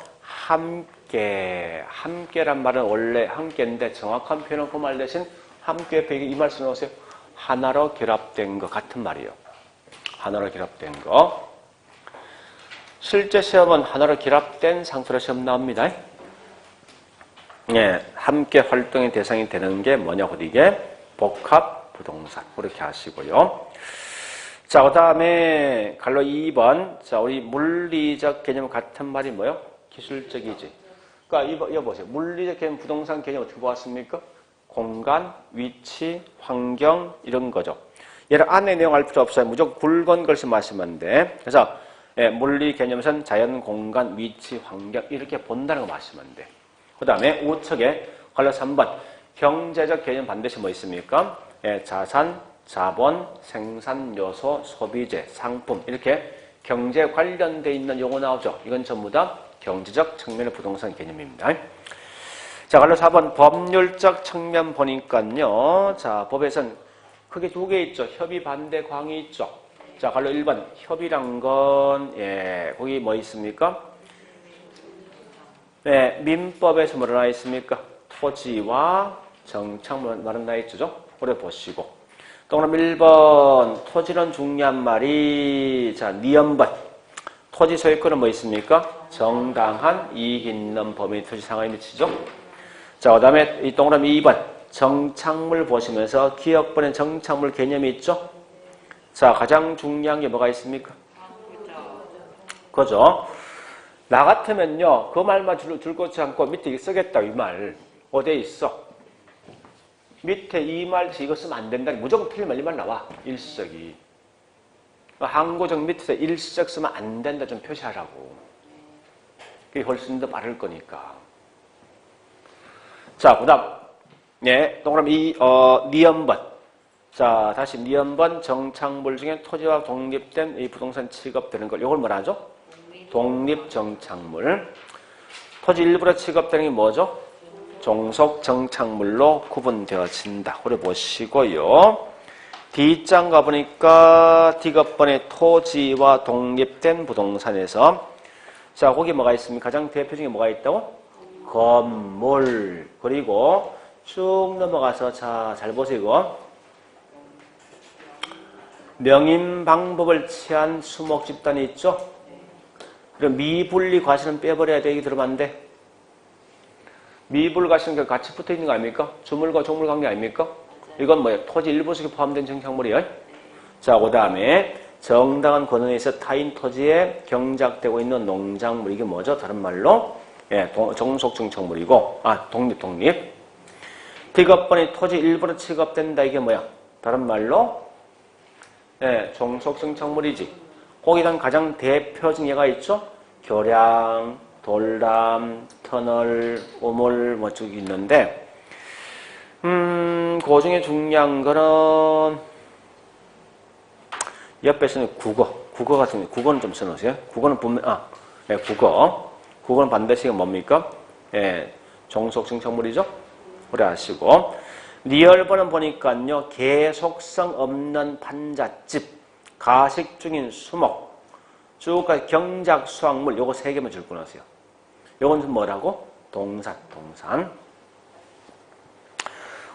함께란 말은 원래 함께인데 정확한 표현은 그 말 대신 함께 옆에 이 말 써놓으세요. 하나로 결합된 것 같은 말이에요. 하나로 결합된 거. 실제 시험은 하나로 결합된 상태로 시험 나옵니다. 함께 활동의 대상이 되는 게 뭐냐고 이게 복합 부동산 그렇게 하시고요. 자, 그 다음에 갈로 2번. 자, 우리 물리적 개념 같은 말이 뭐요? 기술적이지. 그러니까 이거 보세요. 물리적 개념 부동산 개념 어떻게 보았습니까? 공간, 위치, 환경 이런 거죠. 얘를 안에 내용 알 필요 없어요. 무조건 굵은 글씨 마시면 돼. 그래서 물리 개념에서는 자연, 공간, 위치, 환경 이렇게 본다는 거 마시면 돼. 그 다음에 우측에 갈로 3번. 경제적 개념 반드시 뭐 있습니까? 자산, 자본, 생산 요소, 소비재, 상품 이렇게 경제 관련돼 있는 용어 나오죠. 이건 전부 다 경제적 측면의 부동산 개념입니다. 자, 갈로 4번 법률적 측면 보니까요. 자, 법에선 크게 두 개 있죠. 협의, 반대, 광의 있죠. 자, 갈로 1번 협의란 건 거기 뭐 있습니까? 민법에서 뭐라 나와 있습니까? 토지와 정착물 말은 나와 있죠. 오래 보시고. 동그라미 1번 토지는 중요한 말이 자, 니은번 토지 소유권은 뭐 있습니까? 정당한 이익 있는 범위 토지 상황에 미치죠. 자, 그 다음에 이 동그라미 2번 정착물 보시면서 기억번에 정착물 개념이 있죠. 자, 가장 중요한 게 뭐가 있습니까? 그죠? 나 같으면요, 그 말만 줄것지 않고 밑에 쓰겠다, 이 말. 어디에 있어? 밑에 이 말, 이거 쓰면 안 된다. 무조건 틀린 말, 이 말 나와. 일석이. 항고적 밑에서 일석 쓰면 안 된다 좀 표시하라고. 그게 훨씬 더 빠를 거니까. 자, 그 다음. 예, 동그라미 니은번. 자, 다시 니은번 정착물 중에 토지와 독립된 이 부동산 취급되는 걸, 이걸 뭐라 하죠? 독립정착물. 토지 일부러 취급되는 게 뭐죠? 종속정착물로 구분되어진다. 그래 보시고요. D장 가보니까 D급번의 토지와 독립된 부동산에서 자, 거기 뭐가 있습니까? 가장 대표적인 게 뭐가 있다고? 건물. 그리고 쭉 넘어가서 자, 잘 보시고 명인 방법을 취한 수목 집단이 있죠? 그럼 미분리 과실은 빼버려야 돼. 얘기 들으면 안 돼. 미분리 과실은 같이 붙어 있는 거 아닙니까? 주물과 종물 관계 아닙니까? 이건 뭐예요? 토지 일부 속에 포함된 정착물이에요. 자, 그 다음에 정당한 권한에 있어 타인 토지에 경작되고 있는 농작물. 이게 뭐죠? 다른 말로 예, 종속정착물이고 독립. D급번이 토지 일부로 취급된다. 이게 뭐야? 다른 말로 예, 종속정착물이지. 거기다 가장 대표적인 예가 있죠? 교량, 돌담, 터널, 우물 뭐 쭉 있는데 그 중에 중요한 거는 옆에서는 국어 같은 거, 국어는 좀 써놓으세요. 국어는 분명 예, 국어는 반드시 뭡니까? 예, 종속정착물이죠. 그래 하시고 리얼번은 보니까요, 계속성 없는 판잣집, 가식 중인 수목, 쭉까지 경작 수확물, 요거 세 개만 줄 거나세요. 요건 좀 뭐라고? 동산.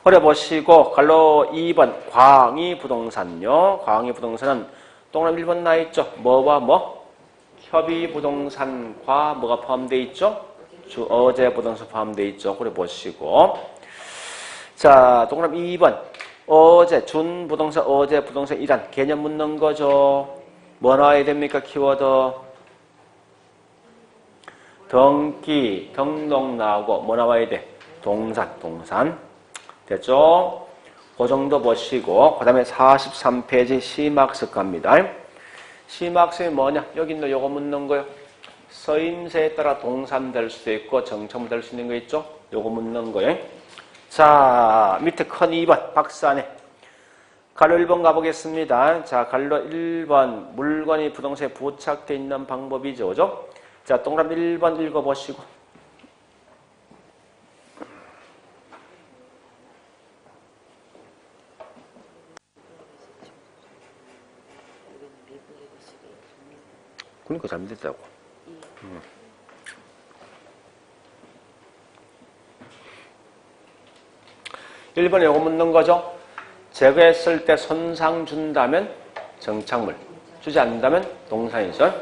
그래 보시고 갈로 2번 광희 부동산요. 광희 부동산은 동그라미 1번 나 있죠. 뭐와 뭐? 협의 부동산과 뭐가 포함되어 있죠? 어제 부동산 포함되어 있죠. 그래 보시고 자, 동그라미 2번 어제 준 부동산 어제 부동산 1안 개념 묻는 거죠. 뭐 나와야 됩니까? 키워드 등기, 등록 나오고 뭐 나와야 돼? 동산. 됐죠? 그 정도 보시고 그 다음에 43페이지 시막습 갑니다. 시막습이 뭐냐? 여기 있는 요거 묻는 거요. 서임새에 따라 동산 될 수도 있고 정착물 될 수 있는 거 있죠? 요거 묻는 거예요. 자, 밑에 큰 2번 박스 안에 갈로 1번 가보겠습니다. 자, 갈로 1번 물건이 부동산에 부착되어 있는 방법이죠. 그죠? 자, 동그라미 1번 읽어보시고 그러니까 잘못됐다고. 1번에 요거 묻는 거죠. 제거했을 때 손상 준다면 정착물, 주지 않는다면 동산이죠.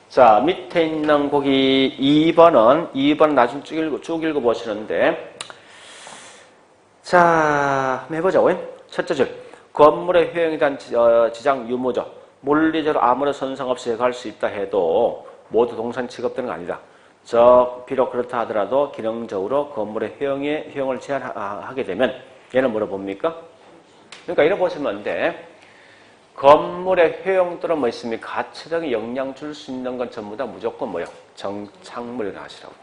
자, 밑에 있는 거기 2번은 나중에 쭉 읽어보시는데 자, 한번 해보자고요. 첫째 줄, 건물의 효용에 대한 지장 유무죠. 물리적으로 아무런 손상 없이 갈 수 있다 해도 모두 동산 취급되는 건 아니다. 비록 그렇다 하더라도 기능적으로 건물의 효용을 제한하게 되면 얘는 뭐라 봅니까? 그러니까 이래 보시면 돼. 건물의 효용들은 뭐 있습니까? 가치적인 영향 줄 수 있는 건 전부 다 무조건 뭐요? 정착물이라 하시라고.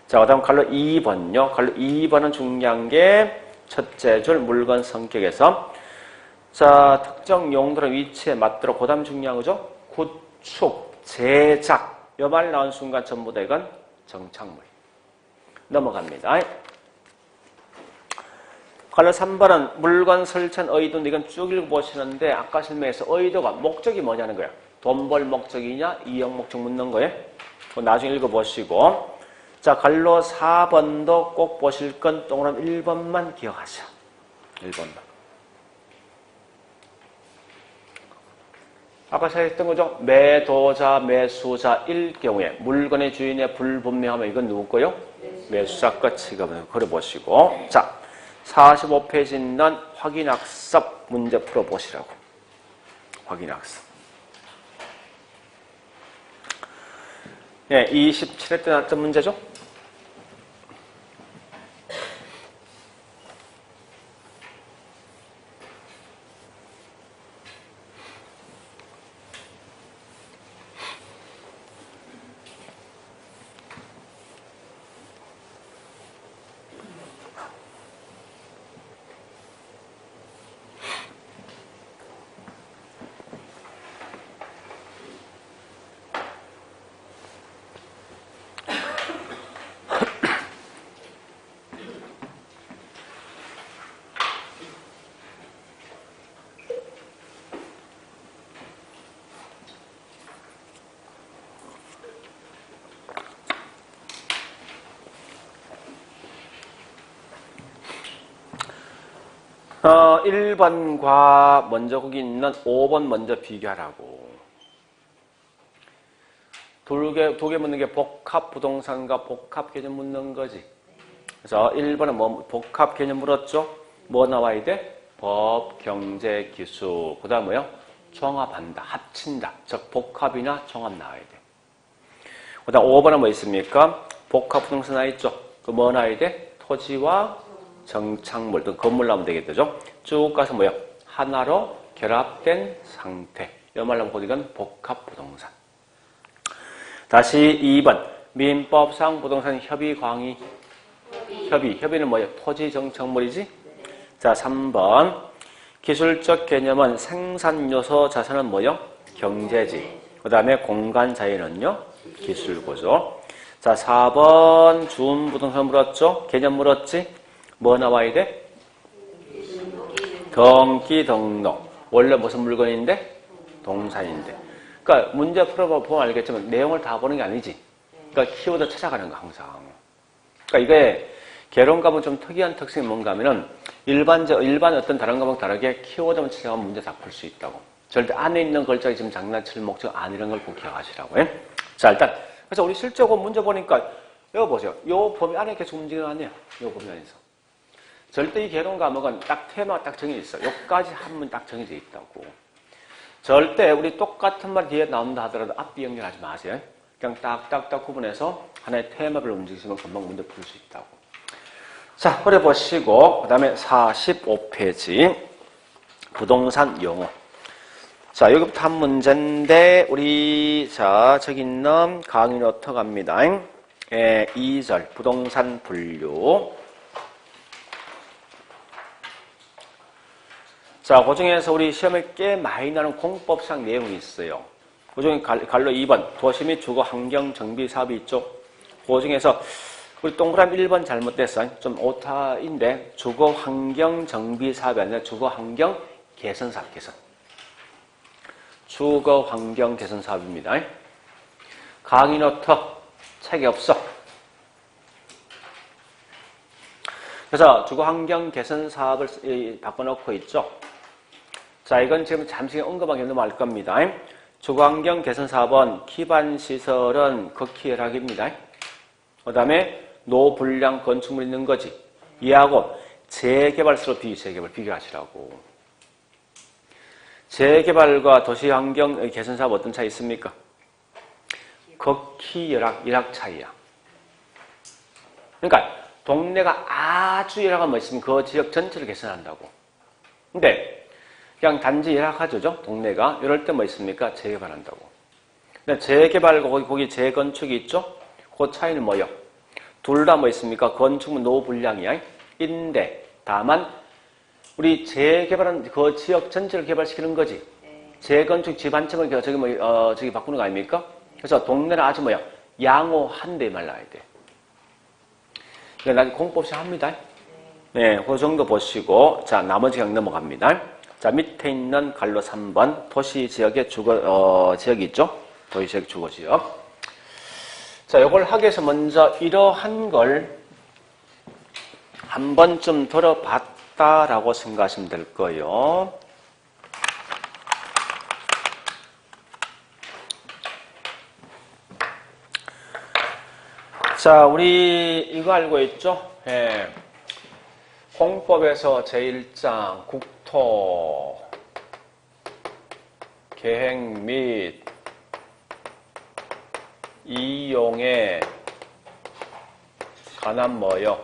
자, 그 다음 갈로 2번요. 갈로 2번은 중요한 게 첫째 줄 물건 성격에서 자, 특정 용도랑 위치에 맞도록 그 다음 중요한 거죠? 구축, 제작 요 말 나온 순간 전부 다 이건 정착물. 넘어갑니다. 갈로 3번은 물건 설치한 의도인데 이건 쭉 읽어보시는데 아까 설명해서 의도가 목적이 뭐냐는 거야. 돈 벌 목적이냐 이용 목적 묻는 거예요. 나중에 읽어보시고 자, 갈로 4번도 꼭 보실 건 동그라미 1번만 기억하세요. 1번만. 아까 생각했던 거죠? 매도자, 매수자일 경우에 물건의 주인의 불분명하면 이건 누구 거요? 매수자 것 취급을 그려보시고 자, 45페이지 있는 확인학습 문제 풀어보시라고. 확인학습. 네, 27회 때 나왔던 문제죠. 어, 1번과 먼저 거기 있는 5번 먼저 비교하라고. 두 개 묻는 게 복합 부동산과 복합 개념 묻는 거지. 그래서 1번은 뭐 복합 개념 물었죠? 뭐 나와야 돼? 법, 경제, 기술. 그 다음 뭐요? 종합한다, 합친다. 즉 복합이나 종합 나와야 돼. 그 다음 5번은 뭐 있습니까? 복합 부동산 나와 있죠? 그 뭐 나와야 돼? 토지와 정착물 등 건물 나오면 되겠죠? 쭉 가서 뭐요? 하나로 결합된 상태. 이 말로 보면 이건 복합 부동산. 다시 2번. 민법상 부동산 협의 광의. 협의는 뭐예요? 토지 정착물이지? 자, 3번. 기술적 개념은 생산 요소, 자산은 뭐예요? 경제지. 그 다음에 공간 자유는요? 기술고죠. 자, 4번. 준 부동산 물었죠? 개념 물었지? 뭐 나와야 돼? 등기 등록. 원래 무슨 물건인데? 동산인데. 그러니까 문제 풀어보면 알겠지만 내용을 다 보는 게 아니지. 그러니까 키워드 찾아가는 거 항상. 그러니까 이게 개론 과목 좀 특이한 특징이 뭔가 하면은 일반 어떤 다른 과목 다르게 키워드만 찾아가면 문제 다 풀 수 있다고. 절대 안에 있는 글자가 지금 장난칠 목적 아니라는 걸 꼭 기억하시라고. 예? 자, 일단 그래서 우리 실제로 문제 보니까 이거 보세요. 요 범위 안에 계속 움직이는 거 아니에요? 요 범위 안에서. 절대 이 개론 과목은 딱 테마가 딱 정해져 있어. 요까지 한문 딱 정해져 있다고. 절대 우리 똑같은 말 뒤에 나온다 하더라도 앞뒤 연결하지 마세요. 그냥 딱딱딱 구분해서 하나의 테마별로 움직이시면 금방 문제 풀 수 있다고. 자, 허리 보시고 그 다음에 45페이지 부동산 용어. 자, 여기부터 한 문제인데 우리 자 저기 있는 강의 노트 갑니다. 2절 부동산 분류. 자, 그 중에서 우리 시험에 꽤 많이 나오는 공법상 내용이 있어요. 그 중에 갈로 2번 도시 및 주거 환경 정비 사업이 있죠. 그 중에서 우리 동그라미 1번 잘못됐어. 좀 오타인데 주거 환경 정비 사업이 아니라 주거 환경 개선 사업 개선. 주거 환경 개선 사업입니다. 강의 노트 책이 없어. 그래서 주거 환경 개선 사업을 바꿔놓고 있죠. 자, 이건 지금 잠시 언급하기 넘어갈 겁니다. 주거환경 개선 사업은 기반 시설은 극히 열악입니다. 그 다음에 노불량 건축물 있는 거지. 이하고 재개발수로 재개발 비교하시라고. 재개발과 도시환경 개선 사업 어떤 차이 있습니까? 극히 열악 차이야. 그러니까 동네가 아주 열악한 뭐 있으면 그 지역 전체를 개선한다고. 근데 그냥 단지 열악하죠, 동네가. 이럴 때 뭐 있습니까? 재개발한다고. 근데 재개발과 거기 재건축이 있죠? 그 차이는 뭐예요? 둘 다 뭐 있습니까? 건축물 노불량이야. 인데 다만 우리 재개발은 그 지역 전체를 개발시키는 거지. 재건축 집 한 층을 저기 바꾸는 거 아닙니까? 그래서 동네는 아주 뭐야? 양호한데 말라야 돼. 그러니까 난 공법시 합니다. 네, 그 정도 보시고 자 나머지 그냥 넘어갑니다. 자, 밑에 있는 갈로 3번 도시 지역의 지역이 있죠? 도시 지역 주거 지역. 자, 요걸 하기 위해서 먼저 이러한 걸 한 번쯤 들어봤다라고 생각하시면 될 거예요. 자, 우리 이거 알고 있죠? 예. 공법에서 제1장 국토 계획 및 이용에 관한 뭐요?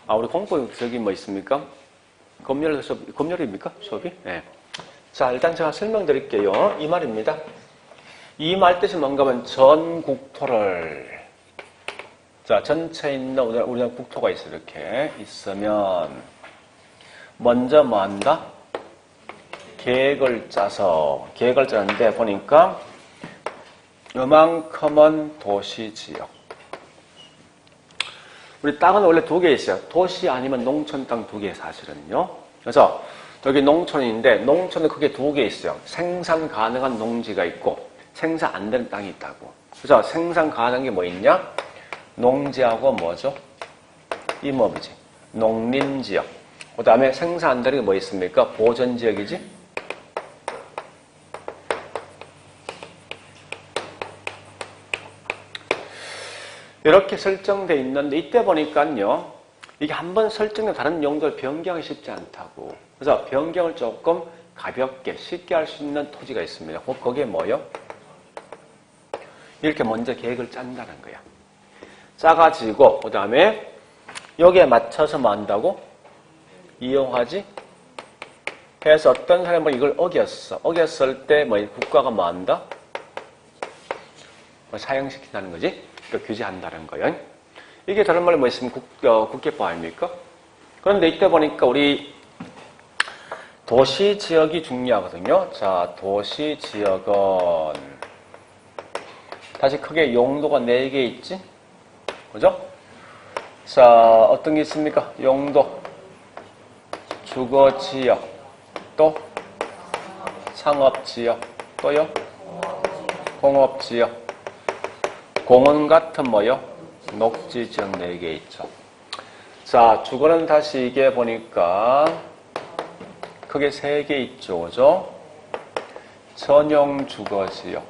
우리 공부 저기 뭐 있습니까? 검열입니까? 수업이? 네. 자, 일단 제가 설명드릴게요. 이 말입니다. 이 말 뜻이 뭔가 하면 전국토를, 자, 전체에 있는 우리나라 국토가 있어. 이렇게 있으면 먼저 뭐 한다? 계획을 짜는데 보니까 요만큼은 도시 지역. 우리 땅은 원래 두 개 있어요. 도시 아니면 농촌 땅 두 개 사실은요. 그래서 여기 농촌인데 농촌은 크게 두 개 있어요. 생산 가능한 농지가 있고 생산 안 되는 땅이 있다고. 그래서 생산 가능한 게 뭐 있냐? 농지하고 뭐죠? 임업이지. 농림지역. 그 다음에 생산 안 되는 게 뭐 있습니까? 보전지역이지. 이렇게 설정되어 있는데 이때 보니까요. 이게 한번 설정된 다른 용도를 변경하기 쉽지 않다고. 그래서 변경을 조금 가볍게 쉽게 할 수 있는 토지가 있습니다. 거기에 뭐요? 이렇게 먼저 계획을 짠다는 거야. 짜가지고 그 다음에 여기에 맞춰서 뭐 한다고? 이용하지? 해서 어떤 사람은 이걸 어겼어. 어겼을 때 뭐 국가가 뭐 한다? 사용시킨다는 거지. 그러니까 규제한다는 거예요. 이게 다른 말로 뭐 있으면 국계법 아닙니까? 그런데 이때 보니까 우리 도시 지역이 중요하거든요. 자, 도시 지역은 다시 크게 용도가 4개 있지? 그죠? 자, 어떤 게 있습니까? 용도, 주거 지역, 또 상업 지역, 또요? 공업 지역. 공원 같은 뭐요? 녹지 지역 4개 있죠. 자, 주거는 다시 이게 보니까 크게 3개 있죠. 그죠? 전용 주거 지역,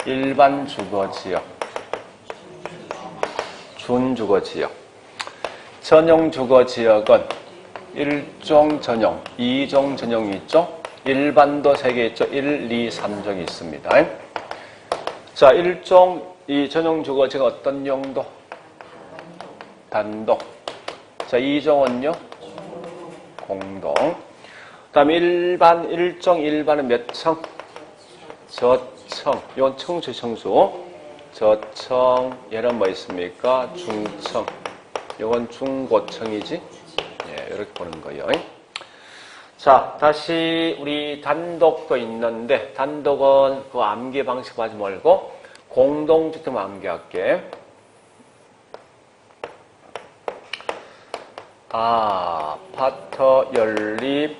일반 주거 지역, 준주거 지역. 전용 주거 지역은 1종 전용, 2종 전용이 있죠. 일반도 3개 있죠. 1, 2, 3종이 있습니다. 자, 1종, 이 전용 주거지가 어떤 용도? 단독. 자, 2종은요? 공동. 그 다음에 일반, 1종 일반은 몇 층? 저층. 이건 청수, 청수. 저층. 얘는 뭐 있습니까? 중층. 이건 중고층이지? 예, 이렇게 보는 거예요. 자, 다시 우리 단독도 있는데 단독은 그 암기 방식 하지 말고 공동주택만 암기할게. 아파트 연립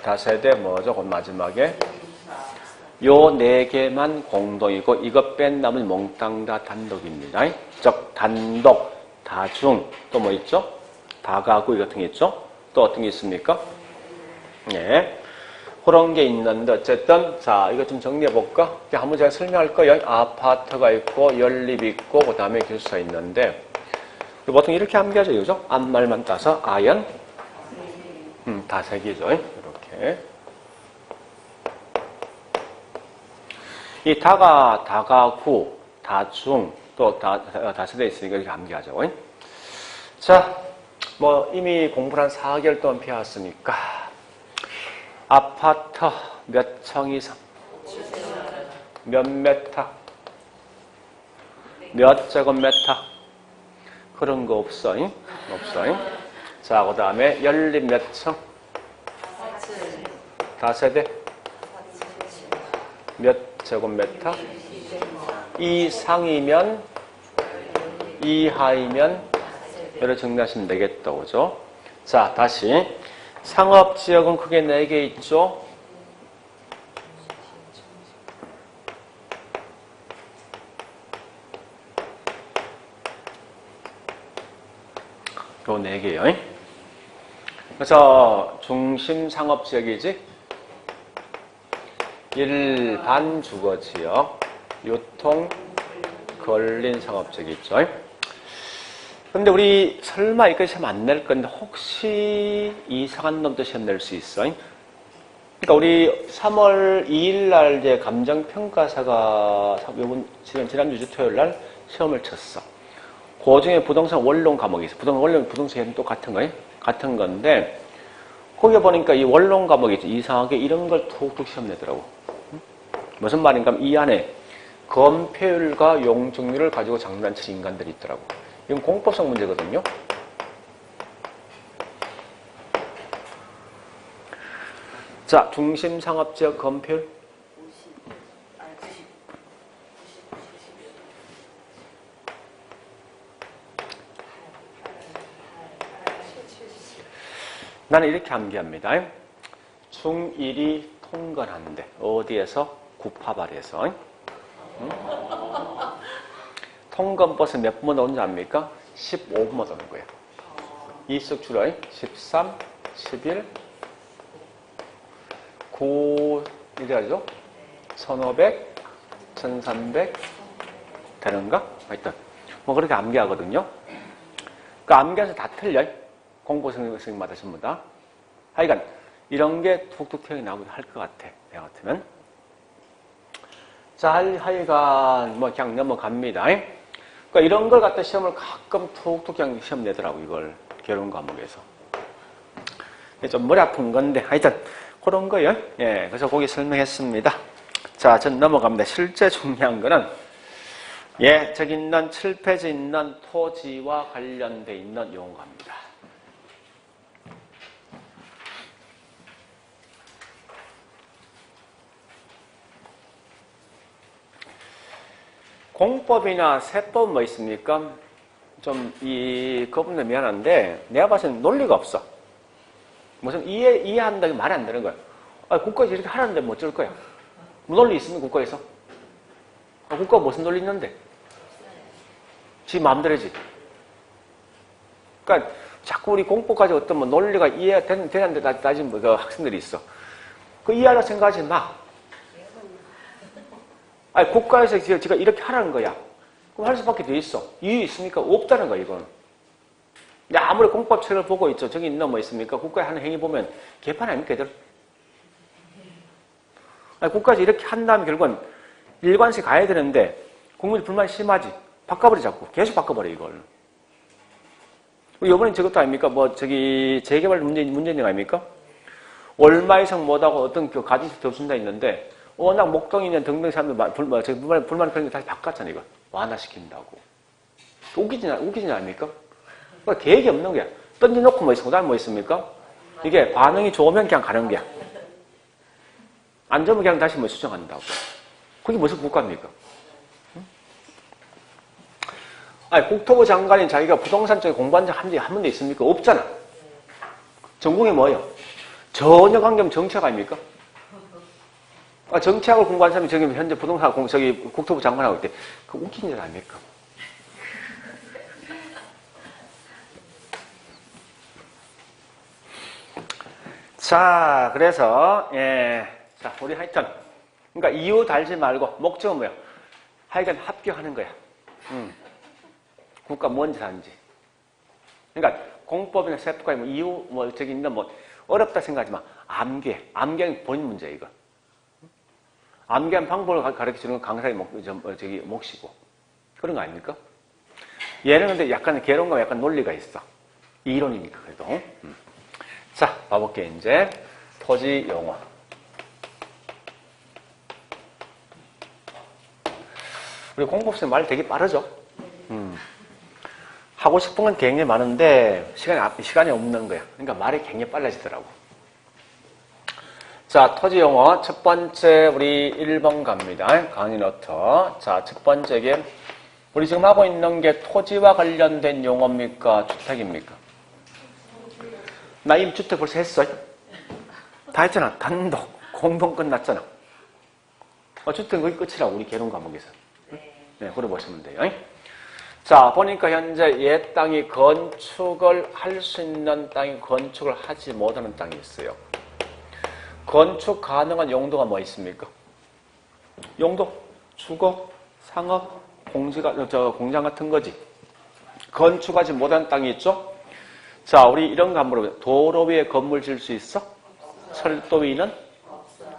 다세대 뭐죠? 그 마지막에 요 4개만 공동이고 이것 뺀 나머지 몽땅 다 단독입니다. 즉 단독, 다중, 또 뭐 있죠? 다가구 이 같은 게 있죠? 또 어떤 게 있습니까? 네. 그런 게 있는데, 어쨌든, 자, 이거 좀 정리해 볼까? 한번 제가 설명할 거예요. 아파트가 있고, 연립 있고, 그 다음에 기숙사 있는데, 보통 이렇게 암기하죠, 그죠? 앞말만 따서, 아연, 다색이죠. 이렇게. 이 다가구, 다중, 또 다세대 있으니까 이렇게 암기하죠. 자, 뭐 이미 공부를 한 4개월 동안 배웠으니까 아파트 몇 층 이상, 몇 메타, 몇 제곱미터 그런 거 없어. 없어. 자, 그 다음에 연립 몇 층? 다세대 몇 제곱미터? 이상이면 이하이면 이렇게 정리하시면 되겠다. 그죠? 자, 다시. 상업지역은 크게 4개 있죠? 요 4개요. 그래서 중심 상업지역이지? 일반 주거지역, 유통, 걸린 상업지역 있죠? 근데 우리 설마 이까지 시험 안 낼 건데 혹시 이상한 놈도 시험 낼 수 있어? 그러니까 우리 3월 2일 날 이제 감정평가사가 요번 지난주 토요일 날 시험을 쳤어. 그 중에 부동산 원론 과목이 있어. 부동산 원론, 부동산은 똑같은 거예요. 같은 건데, 거기 보니까 이 원론 과목이 있지. 이상하게 이런 걸 툭툭 시험 내더라고. 무슨 말인가 하면 이 안에 검표율과 용적률을 가지고 장난치는 인간들이 있더라고. 이건 공법성 문제거든요. 자, 중심상업지역 검표율. 90. 나는 이렇게 암기합니다. 중1이 통근하는데 어디에서? 구파발에서. 통근버스 몇 번 오는지 압니까? 15번 오는 거예요. 이석 줄여 13, 11, 9 이래야죠. 1500, 1300 되는가? 하여튼 뭐 그렇게 암기하거든요. 그 암기해서 다 틀려요. 공부 선생님마다 전부 다. 하여간 이런 게 툭툭 튀어나오고 할 것 같아. 내가 같으면. 자, 하여간 뭐 그냥 넘어갑니다. 그러니까 이런 걸 갖다 시험을 가끔 툭툭 그냥 시험 내더라고. 이걸 결혼 과목에서. 좀 머리 아픈 건데 하여튼 그런 거예요. 예, 그래서 거기 설명했습니다. 자, 전 넘어갑니다. 실제 중요한 거는 예, 저기 있는 7페이지 있는 토지와 관련돼 있는 용어입니다. 공법이나 세법 뭐 있습니까? 좀 그분들 미안한데 내가 봤을 때는 논리가 없어. 무슨 이해한다고 말이 안 되는 거야. 아, 국가에서 이렇게 하라는데 뭐 어쩔 거야? 뭐 논리 있으면 국가에서? 아, 국가가 무슨 논리 있는데? 지 마음대로지. 그러니까 자꾸 우리 공법까지 어떤 뭐 논리가 이해되는데 따지는 그 학생들이 있어. 그 이해하려 생각하지 마. 아니, 국가에서 제가 이렇게 하라는 거야. 그럼 할 수밖에 돼 있어. 이유 있습니까? 없다는 거야, 이건. 근데 아무리 공법책을 보고 있죠. 저기 있나 뭐 있습니까? 국가에 하는 행위 보면 개판 아닙니까, 얘들? 아니, 국가에서 이렇게 한다면 결국은 일관시 가야 되는데 국민이 불만이 심하지. 바꿔버려, 자꾸. 계속 바꿔버려, 이걸. 이번엔 저것도 아닙니까? 뭐, 저기, 재개발 문제인 거 아닙니까? 얼마 이상 못하고 어떤 그 가중세 더 준다 있는데, 워낙 목동이 있는 등등 사람들 불만 그런 거 다시 바꿨잖아, 이거. 완화시킨다고. 웃기지 않습니까? 그러니까 계획이 없는 거야. 던져놓고 뭐 있어. 그 다음에 뭐 있습니까? 이게 반응이 좋으면 그냥 가는 거야. 안 좋으면 그냥 다시 뭐 수정한다고. 그게 무슨 국가입니까? 응? 아니, 국토부 장관인 자기가 부동산 쪽에 공부한 적 한 번도 있습니까? 없잖아. 전공이 뭐예요? 전혀 관계없는 정책 아닙니까? 아, 정치학을 공부한 사람이 저기 현재 부동산 국토부 장관하고 있대. 그 웃긴 일 아닙니까? 자, 그래서, 예. 자, 우리 하여튼. 그러니까 이유 달지 말고, 목적은 뭐야? 하여간 합격하는 거야. 국가 뭔지 하는지. 그러니까 공법이나 세법과 뭐 이유, 뭐 저기 있는 뭐 어렵다 생각하지 마. 암기는 본인 문제야, 이거. 암기한 방법을 가르쳐주는 건 강사의 몫이고. 그런 거 아닙니까? 얘는 근데 약간 개론과 약간 논리가 있어. 이론이니까, 그래도. 자, 봐볼게, 이제. 토지 용어. 우리 공법생 말 되게 빠르죠? 하고 싶은 건 굉장히 많은데, 시간이 없는 거야. 그러니까 말이 굉장히 빨라지더라고. 자, 토지 용어. 첫 번째, 우리 1번 갑니다. 강의노트. 자, 첫 번째 게, 우리 지금 하고 있는 게 토지와 관련된 용어입니까? 주택입니까? 나 임주택 벌써 했어. 다 했잖아. 단독, 공동 끝났잖아. 주택은 거의 끝이라고, 우리 개론 과목에서. 네, 그래 보시면 돼요. 자, 보니까 현재 옛 땅이 건축을 할 수 있는 땅이 건축을 하지 못하는 땅이 있어요. 건축 가능한 용도가 뭐 있습니까? 용도, 주거, 상업, 공장 같은 거지. 건축하지 못한 땅이 있죠? 자, 우리 이런 거 한번 물어봐요. 도로 위에 건물 지을 수 있어? 철도 위는?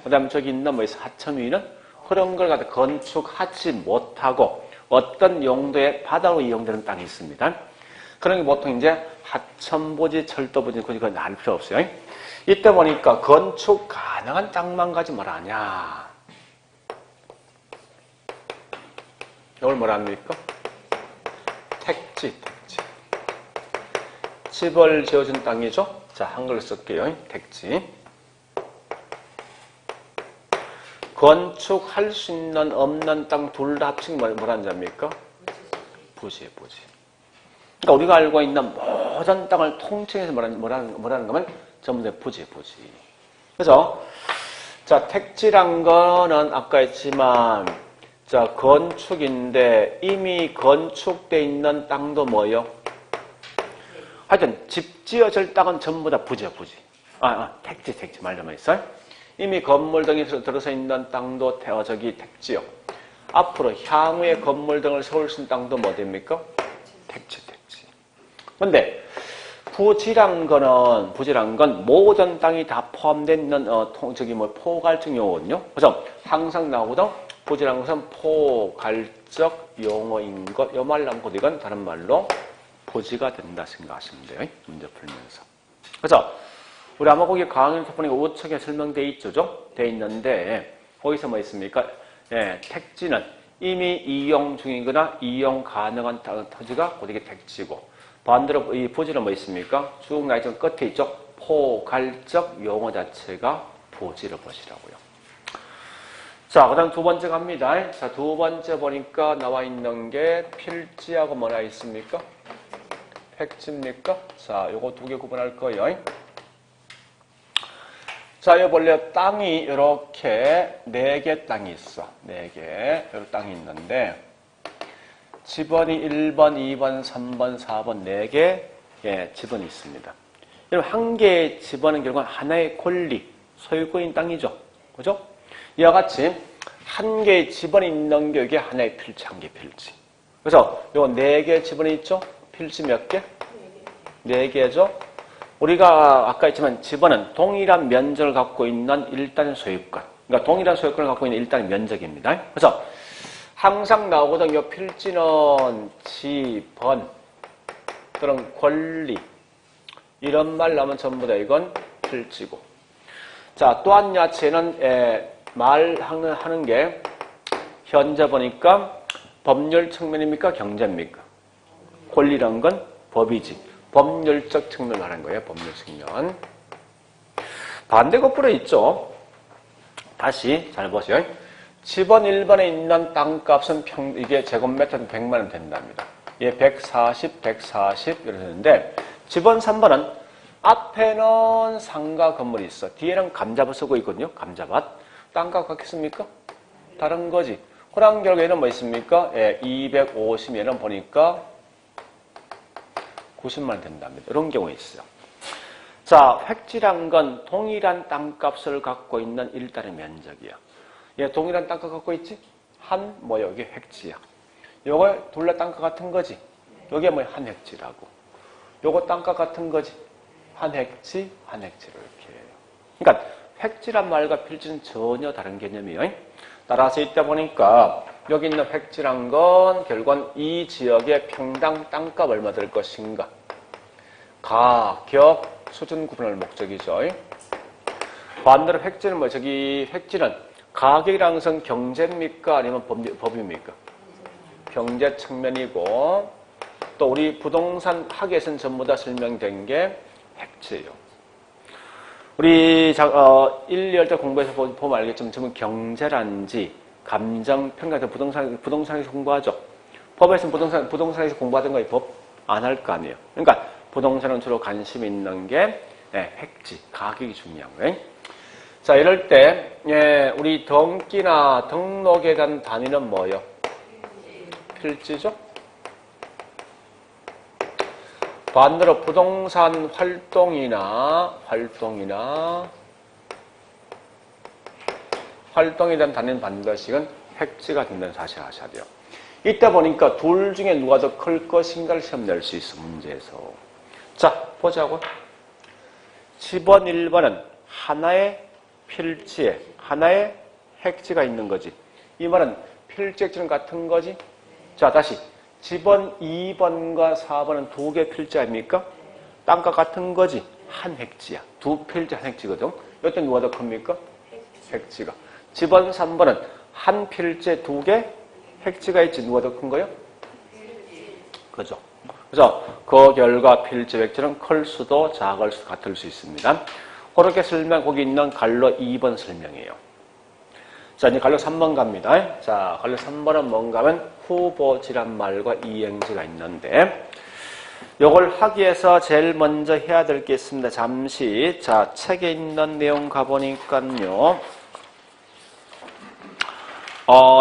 그 다음에 저기 있는 뭐 있어? 하천 위는 그런 걸 갖다 건축하지 못하고 어떤 용도의 바다로 이용되는 땅이 있습니다. 그런 게 보통 이제 하천부지, 철도부지, 그건 알 필요 없어요. 이때 보니까 건축 가능한 땅만 가지 뭐라냐. 이걸 뭐라 합니까? 택지. 집을 지어준 땅이죠. 자, 한글로 쓸게요. 택지. 건축할 수 있는 없는 땅 둘 다 합치면 뭐라는 점입니까? 부지. 그러니까 우리가 알고 있는 모든 땅을 통칭해서 뭐라는 거면 전부 다 부지. 그래서 자, 택지란 거는 아까 했지만 자, 건축인데 이미 건축돼 있는 땅도 뭐요? 하여튼 집 지어질 땅은 전부 다 부지야. 택지 말로만 있어요. 이미 건물 등이 들어서 있는 땅도 저기 택지요. 앞으로 향후에 건물 등을 세울 수 있는 땅도 뭐 됩니까? 택지. 근데 부지란 건 모든 땅이 다 포함되어 있는 포괄적 용어거든요. 그래서 항상 나오거든. 부지란 것은 포괄적 용어인 것. 이 말 남고 이건 다른 말로 부지가 된다 생각하시면 돼요. 문제 풀면서. 그래서 우리 아마 거기 강의에서 보니까 우측에 설명되어 있죠? 돼 있는데 거기서 뭐 있습니까? 예, 택지는 이미 이용 중이거나 이용 가능한 토지가 그게 택지고 반대로 이 부지는 뭐 있습니까? 쭉 나있던 끝에 있죠? 포괄적 용어 자체가 부지를 보시라고요. 자, 그 다음 두 번째 갑니다. 자, 두 번째 보니까 나와 있는 게 필지하고 뭐나 있습니까? 핵지입니까? 자, 요거 두 개 구분할 거예요. 자, 요 본래 땅이 이렇게 4개 땅이 있어. 4개. 여기 땅이 있는데, 지번이 1번, 2번, 3번, 4번, 4개, 예, 지번이 있습니다. 여러분, 한 개의 지번은 결국은 하나의 권리, 소유권인 땅이죠. 그죠? 이와 같이, 한 개의 지번이 있는 게 이게 하나의 필지, 한 개의 필지. 그래서, 요 4개의 지번이 있죠? 필지 몇 개? 4개죠? 우리가 아까 했지만 지번은 동일한 면적을 갖고 있는 일단의 소유권. 그러니까 동일한 소유권을 갖고 있는 일단의 면적입니다. 그래서 항상 나오거든. 요 필지는 지번, 그런 권리. 이런 말 나오면 전부 다 이건 필지고. 자, 또한 야채는 말하는 게 현재 보니까 법률 측면입니까? 경제입니까? 권리란 건 법이지. 법률적 측면을 말하는 거예요. 법률 측면. 반대 거꾸로 있죠. 다시 잘 보세요. 지번 1번에 있는 땅값은 이게 제곱미터는 100만 원 된답니다. 예, 140 이러는데 지번 3번은 앞에는 상가 건물이 있어. 뒤에는 감자밭 쓰고 있거든요. 감자밭. 땅값 같겠습니까? 다른 거지. 그런 결과에는 뭐 있습니까? 예, 250에는 보니까 90만 원 된답니다. 이런 경우가 있어요. 자, 획지란 건 동일한 땅값을 갖고 있는 일단의 면적이야. 얘 동일한 땅값 갖고 있지? 뭐야, 이게 획지야. 요거 둘 다 땅값 같은 거지? 요게 뭐야, 한 획지라고. 요거 땅값 같은 거지? 한 획지로 이렇게 해요. 그러니까 획지란 말과 필지는 전혀 다른 개념이에요. 따라서 이때 보니까 여기 있는 획지란 건 결국은 이 지역의 평당 땅값 얼마 될 것인가. 가격, 수준 구분할 목적이죠. 반대로 획지는 획지는 가격이라는 것은 경제입니까? 아니면 법입니까? 경제 측면이고, 또 우리 부동산 학에서는 전부 다 설명된 게 획지예요. 우리 1, 2월 때 공부해서 보면 알겠지만 전부 경제란지 감정, 평가 같은 부동산에서 공부하죠. 법에서는 부동산에서 공부하던 거에 법 안 할 거 아니에요. 그러니까 부동산은 주로 관심 있는 게 획지, 가격이 중요한 거예요. 자, 이럴 때 우리 등기나 등록에 대한 단위는 뭐예요? 필지죠. 반대로 부동산 활동에 대한 단위는 반드시 획지가 된다는 사실을 아셔야 돼요. 이때 보니까 둘 중에 누가 더 클 것인가를 시험 낼 수 있어, 문제에서. 자, 보자고. 지번 1번은 하나의 필지에 하나의 핵지가 있는 거지. 이 말은 필지 핵지는 같은 거지. 자, 다시. 집원 2번과 4번은 두 개 필지 아닙니까? 땅과 같은 거지. 한 핵지야. 두 필지 한 핵지거든. 이때 누가 더 큽니까? 핵지가. 집원 3번은 한 필지에 두 개 핵지가 있지. 누가 더 큰 거요? 그죠. 그래서 그 결과 필지 핵지는 클 수도 작을 수도 같을 수 있습니다. 그렇게 설명, 거기 있는 갈로 2번 설명이에요. 자, 이제 갈로 3번 갑니다. 자, 갈로 3번은 뭔가 하면 후보지란 말과 이행지가 있는데, 요걸 하기 위해서 제일 먼저 해야 될 게 있습니다. 잠시. 자, 책에 있는 내용 가보니까요.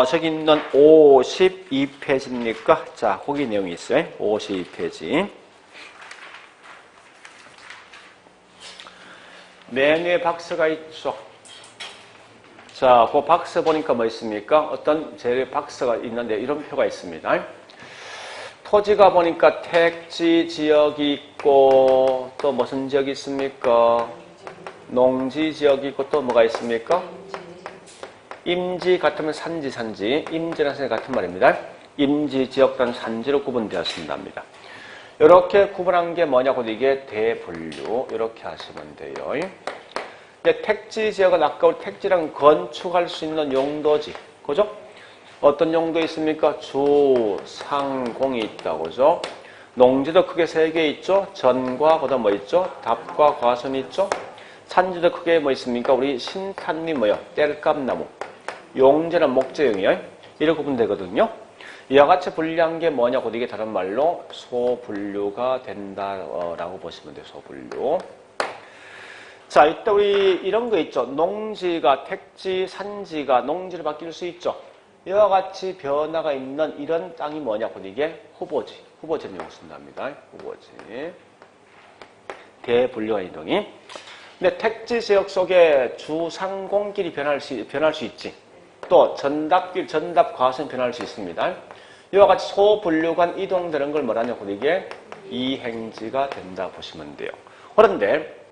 저기 있는 52페이지입니까? 자, 거기 내용이 있어요. 52페이지. 메뉴에 박스가 있죠. 자, 그 박스 보니까 뭐 있습니까? 어떤 제일 박스가 있는데 이런 표가 있습니다. 토지가 보니까 택지 지역이 있고 또 무슨 지역이 있습니까? 농지 지역이 있고 또 뭐가 있습니까? 임지 같으면 산지, 임지라는 생각 같은 말입니다. 임지 지역단 산지로 구분되었습니다. 이렇게 구분한 게 뭐냐고 이게 대분류 이렇게 하시면 돼요. 근데 택지 지역은 아까 우리 택지랑 건축할 수 있는 용도지, 그죠? 어떤 용도 있습니까? 주, 상, 공이 있다고, 그죠? 농지도 크게 세 개 있죠? 전과, 그다음 뭐 있죠? 답과 과선이 있죠? 산지도 크게 뭐 있습니까? 우리 신탄이 뭐요? 땔감나무. 용지는 목재용이에요. 이렇게 구분되거든요. 이와 같이 분류한 게 뭐냐고 이게 다른 말로 소분류가 된다라고 보시면 돼요. 소분류. 자, 이때 우리 이런 거 있죠. 농지가 택지, 산지가 농지로 바뀔 수 있죠. 이와 같이 변화가 있는 이런 땅이 뭐냐고 이게 후보지. 후보지를 용쓴답니다. 후보지. 대분류한 이동이. 근데 택지 지역 속에 주상공길이 변할 수 있지. 또 전답길, 전답과선 변할 수 있습니다. 이와 같이 소분류간 이동되는 걸 뭐라냐고 이게 이행지가 된다 보시면 돼요. 그런데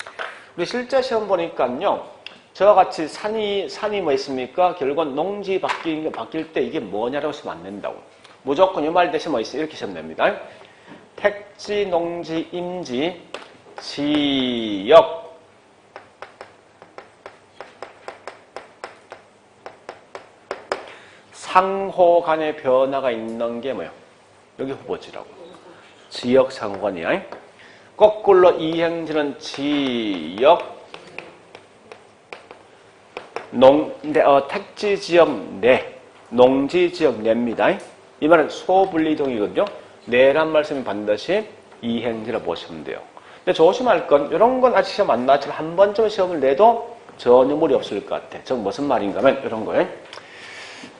우리 실제 시험 보니까요. 저와 같이 산이 뭐 있습니까? 결국은 농지 바뀔 때 이게 뭐냐라고 하시면 안 된다고. 무조건 이 말 대신 뭐 있어요? 이렇게 시험 냅니다. 택지, 농지, 임지, 지역. 상호 간의 변화가 있는 게 뭐예요? 여기 후보지라고. 지역 상호간이야. 거꾸로 이행지는 지역, 택지 지역 내, 농지 지역 내입니다. 이 말은 소분리이동이거든요. 내란 말씀이 반드시 이행지라 보시면 돼요. 근데 조심할 건, 이런 건 아직 시험 안 나왔지만 한 번쯤 시험을 내도 전혀 무리 없을 것 같아. 즉, 무슨 말인가 하면 이런 거예요.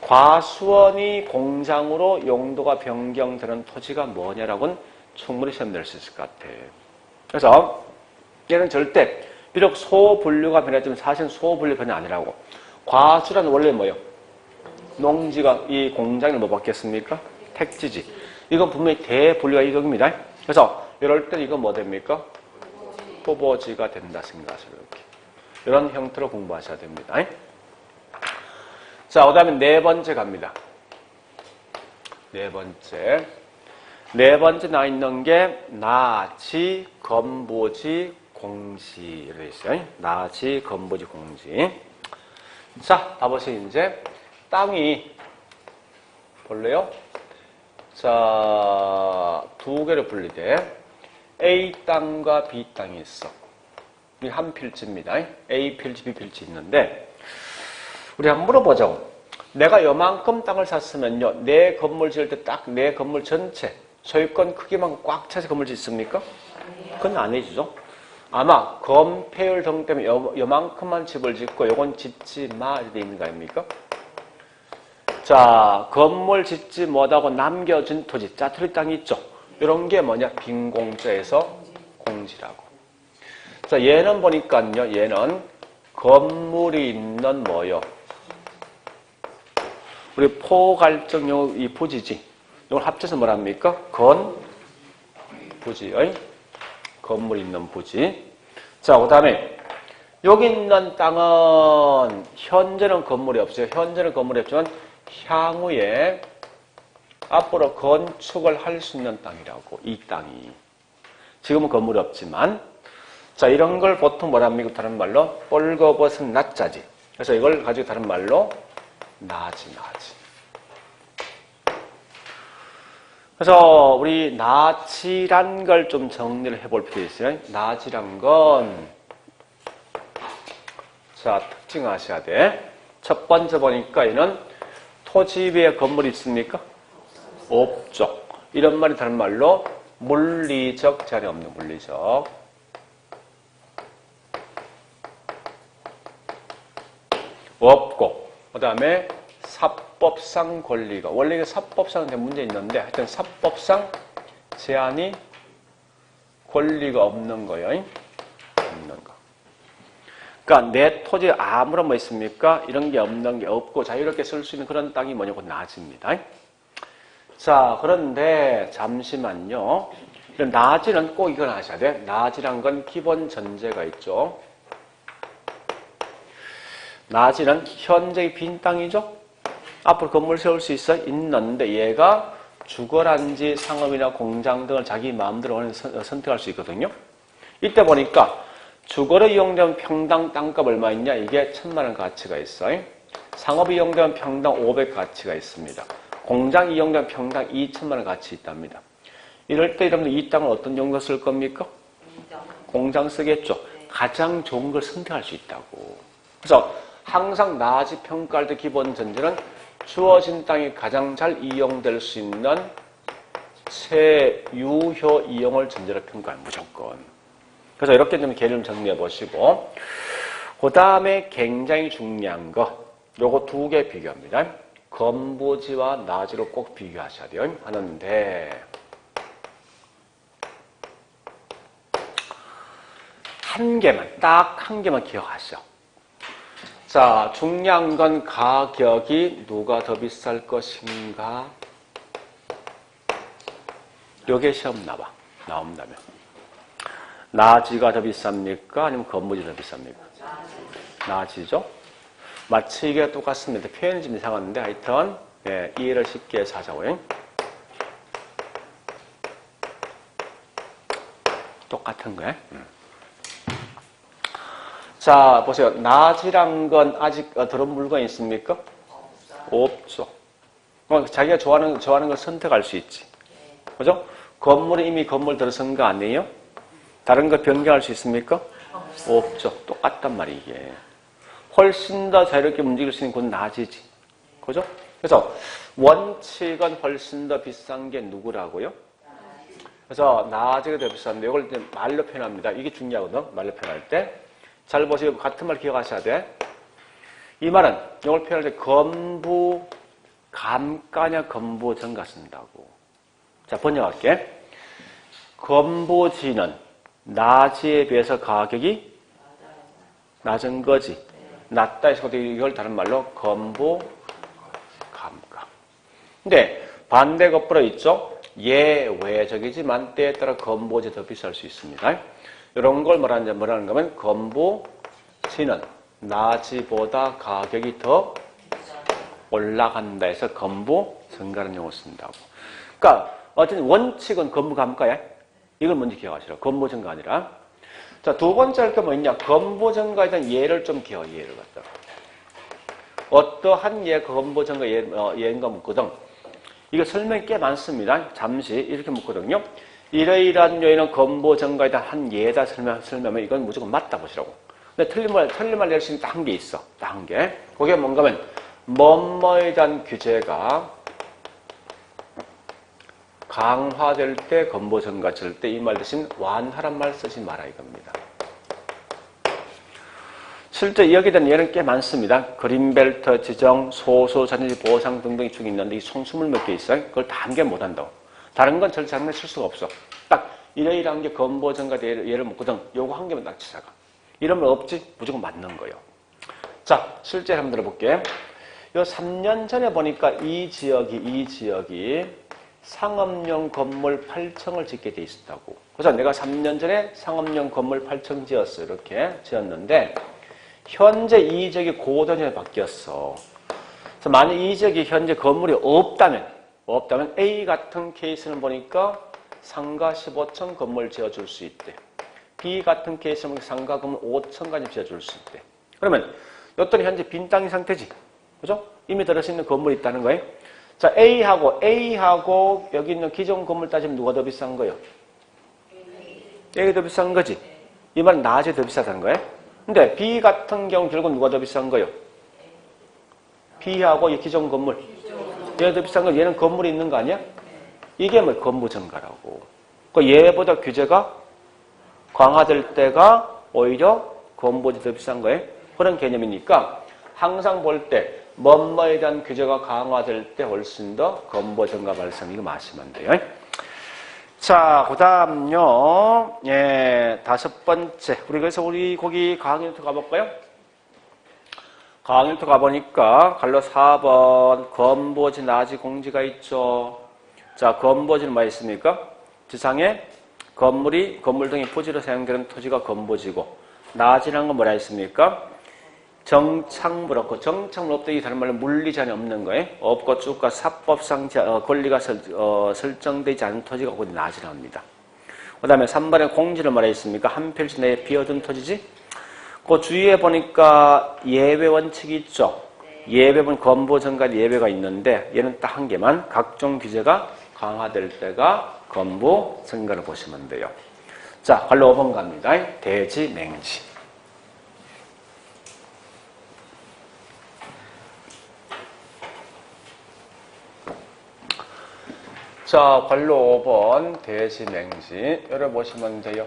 과수원이 공장으로 용도가 변경되는 토지가 뭐냐라고는 충분히 시험 낼 수 있을 것 같아. 그래서 얘는 절대 비록 소분류가 변했지만 사실은 소분류 변이 아니라고. 과수란 원래 뭐예요? 농지가 이 공장을 뭐 받겠습니까? 택지지. 이건 분명히 대분류가 이동입니다. 그래서 이럴 때 이건 뭐 됩니까? 후보지가 된다 생각하세요. 이렇게. 이런 형태로 공부하셔야 됩니다. 자, 그 다음에 네 번째 갑니다. 네 번째 나와 있는 게 나지, 건보지, 공지 이렇게 있어요. 나지, 건보지, 공지. 자, 봐보세요. 이제 땅이 볼래요? 자, 두 개로 분리돼. A 땅과 B 땅이 있어. 이 한 필지입니다. A 필지, B 필지 있는데 우리 한번 물어보자고. 내가 요만큼 땅을 샀으면요. 내 건물 지을 때 딱 내 건물 전체 소유권 크기만 꽉 차서 건물 짓습니까? 그건 아니죠. 아마 건폐율 등 때문에 요만큼만 집을 짓고 요건 짓지 마 이렇게 있는 거 아닙니까? 자, 건물 짓지 못하고 남겨진 토지, 짜투리 땅이 있죠. 이런 게 뭐냐? 빈공자에서 공지라고. 자, 얘는 보니까요. 얘는 건물이 있는 뭐요? 우리 포갈증용 이 부지지. 이걸 합쳐서 뭐랍니까? 부지. 건물이 있는 부지. 자, 그 다음에 여기 있는 땅은 현재는 건물이 없어요. 현재는 건물이 없지만 향후에 앞으로 건축을 할 수 있는 땅이라고, 이 땅이. 지금은 건물이 없지만, 자, 이런 걸 보통 뭐라 합니까? 다른 말로 뻘거벗은 낮자지. 그래서 이걸 가지고 다른 말로 나지. 그래서 우리 나지란 걸 좀 정리를 해볼 필요 있어요. 나지란 건, 자, 특징하셔야 돼. 첫 번째 보니까 얘는 토지 위에 건물이 있습니까? 없죠. 이런 말이 다른 말로 물리적 자리 없는 물리적. 없고, 그 다음에 사법상 권리가, 원래 이게 사법상 문제 있는데 하여튼 사법상 제한이 권리가 없는 거예요. 없는 거. 그러니까 내 토지에 아무런 뭐 있습니까? 이런 게 없는 게 없고 자유롭게 쓸 수 있는 그런 땅이 뭐냐고 나지입니다. 자, 그런데 잠시만요. 나지는 꼭 이건 아셔야 돼. 나지란 건 기본 전제가 있죠. 나지는 현재의 빈 땅이죠. 앞으로 건물 세울 수 있어? 있는데 얘가 주거란지 상업이나 공장 등을 자기 마음대로 선택할 수 있거든요. 이때 보니까 주거로 이용되면 평당 땅값 얼마 있냐? 이게 1,000만 원 가치가 있어요. 상업이 이용되면 평당 500 가치가 있습니다. 공장 이용되면 평당 2,000만 원 가치 있답니다. 이럴 때 여러분들 이 땅을 어떤 용도 쓸 겁니까? 공장 쓰겠죠. 가장 좋은 걸 선택할 수 있다고. 그래서 항상 나지 평가할 때 기본 전제는 주어진 땅이 가장 잘 이용될 수 있는 최유효 이용을 전제로 평가하는 무조건. 그래서 이렇게 좀 개념 정리해 보시고, 그 다음에 굉장히 중요한 거, 요거 두 개 비교합니다. 건부지와 나지로 꼭 비교하셔야 돼요. 하는데, 딱 한 개만 기억하시죠. 자, 중요한 건 가격이 누가 더 비쌀 것인가? 요게 시험 나온다면. 나지가 더 비쌉니까? 아니면 건부지 더 비쌉니까? 나지죠? 마치 이게 똑같습니다. 표현이 좀 이상한데 하여튼 네, 이해를 쉽게 해서 하자고요. 똑같은 거예요. 자, 보세요. 나지란 건 아직 들어온 물건이 있습니까? 없죠. 자기가 좋아하는 걸 선택할 수 있지. 그죠? 건물은 이미 건물 들어선 거 아니에요? 다른 거 변경할 수 있습니까? 없죠. 똑같단 말이에요, 이게. 훨씬 더 자유롭게 움직일 수 있는 건 나지지. 그죠? 그래서 원칙은 훨씬 더 비싼 게 누구라고요? 그래서 나지가 더 비싼데 이걸 이제 말로 표현합니다. 이게 중요하거든, 말로 표현할 때. 잘 보시고 같은 말 기억하셔야 돼. 이 말은 이걸 표현할 때 건부 감가냐 건부 정가 쓴다고. 자, 번역할게. 건부지는 나지에 비해서 가격이 낮은 거지. 낮다 해서 이걸 다른 말로 건부 감가. 근데 반대 거꾸로 있죠. 예외적이지만 때에 따라 건부지 더 비쌀 수 있습니다. 이런 걸 뭐라는 거면 건부지는 나지보다 가격이 더 올라간다 해서 건부 증가라는 용어를 쓴다고. 그러니까 어쨌든 원칙은 건부 감가야. 이걸 먼저 기억하시라. 건부 증가 아니라. 자, 두 번째 할 게 뭐 있냐? 건부 증가에 대한 예를 좀 기억. 예를 갖다. 어떠한 예 건부 증가 예인가 묻거든. 이거 설명이 꽤 많습니다. 잠시 이렇게 묻거든요. 이러이러한 요인은 건부 증가에 대한 한 예다 설명하면 이건 무조건 맞다 보시라고. 근데 틀린 말 낼 수 있는 딱 한 개 있어. 딱 한 개. 그게 뭔가 하면 뭐뭐에 대한 규제가 강화될 때 건부 증가 칠 때 이 말 대신 완화란 말 쓰지 마라 이겁니다. 실제 여기에 대한 예는 꽤 많습니다. 그린벨트 지정, 소수자녀지 보상 등등이 쭉 있는데 이 총 20몇 개 있어요. 그걸 다 한 개 못한다고. 다른 건 절대 장난에 칠 수가 없어. 딱 이러이러한 게 건부 증가 예를 묻거든. 요거 한 개만 딱 치자가. 이러면 없지? 무조건 맞는 거예요. 자, 실제 한번 들어볼게. 요 3년 전에 보니까 이 지역이 상업용 건물 8층을 짓게 돼 있었다고. 그래서 내가 3년 전에 상업용 건물 8층 지었어요. 이렇게 지었는데 현재 이 지역이 고도전에 바뀌었어. 그래서 만약 이 지역이 현재 건물이 없다면 A 같은 케이스는 보니까 상가 15층 건물 지어줄 수 있대. B 같은 케이스는 상가 건물 5층까지 지어줄 수 있대. 그러면 이것들은 현재 빈 땅인 상태지. 그죠? 이미 들을 수 있는 건물이 있다는 거예요. 자, A하고 여기 있는 기존 건물 따지면 누가 더 비싼 거예요? A가 더 비싼 거지. 이 말은 낮이 더 비싸다는 거예요. 근데 B 같은 경우 결국 누가 더 비싼 거예요? B하고 이 기존 건물. 얘가 더 비싼 건 얘는 건물이 있는 거 아니야? 이게 뭐 건부 증가라고. 그 얘보다 규제가 강화될 때가 오히려 건보지 더 비싼 거예요. 그런 개념이니까 항상 볼 때 뭐뭐에 대한 규제가 강화될 때 훨씬 더 건보 증가 발생. 이거 마시면 돼요. 자, 그 다음요. 예, 5번째. 그래서 우리 거기 강의부터 가볼까요? 강의부터 가보니까 갈로 4번 건보지 낮이 공지가 있죠. 자, 건보지는 뭐 있습니까? 지상에 건물 등의 부지로 사용되는 토지가 건보지고, 낮이라는 건 뭐라 했습니까? 정착물 없고, 정착물 없다, 이 다른 말로 물리 제한이 없는 거예요. 없고 쭉과 사법상 권리가 설정되지 않은 토지가 곧 낮이라 합니다. 그 다음에 3번에 공지를 뭐라 했습니까? 한 필지 내에 비어둔 토지지? 그 주위에 보니까 예외 원칙이 있죠. 예외는 건보 전까지 예외가 있는데, 얘는 딱 한 개만, 각종 규제가 강화될 때가 건보 증가를 보시면 돼요. 자, 갈로 5번 갑니다. 대지, 맹지. 자, 관로 5번 대지, 맹지. 열어보시면 돼요.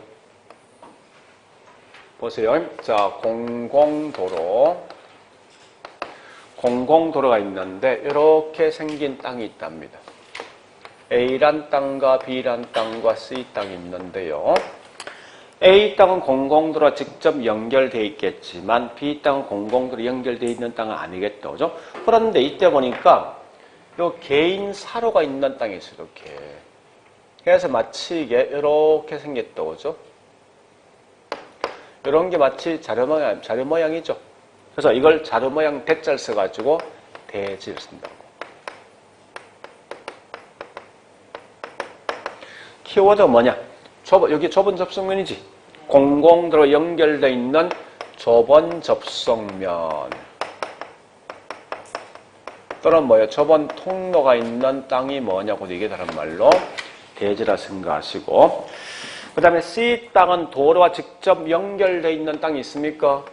보세요. 자, 공공도로가 있는데 이렇게 생긴 땅이 있답니다. A란 땅과 B란 땅과 C 땅이 있는데요. A 땅은 공공도로가 직접 연결되어 있겠지만 B 땅은 공공도로 연결되어 있는 땅은 아니겠다. 그죠? 그런데 이때 보니까 요 개인 사로가 있는 땅이 있어요. 이렇게. 그래서 마치 이게 이렇게 생겼다. 그죠? 이런 게 마치 자료 모양이죠. 그래서 이걸 자료 모양 대자를 써가지고 대지를 쓴다고. 키워드가 뭐냐? 여기 좁은 접속면이지. 공공도로 연결되어 있는 좁은 접속면. 또는 뭐예요? 좁은 통로가 있는 땅이 뭐냐고 이게 다른 말로 대지라 생각하시고. 그 다음에 C 땅은 도로와 직접 연결되어 있는 땅이 있습니까?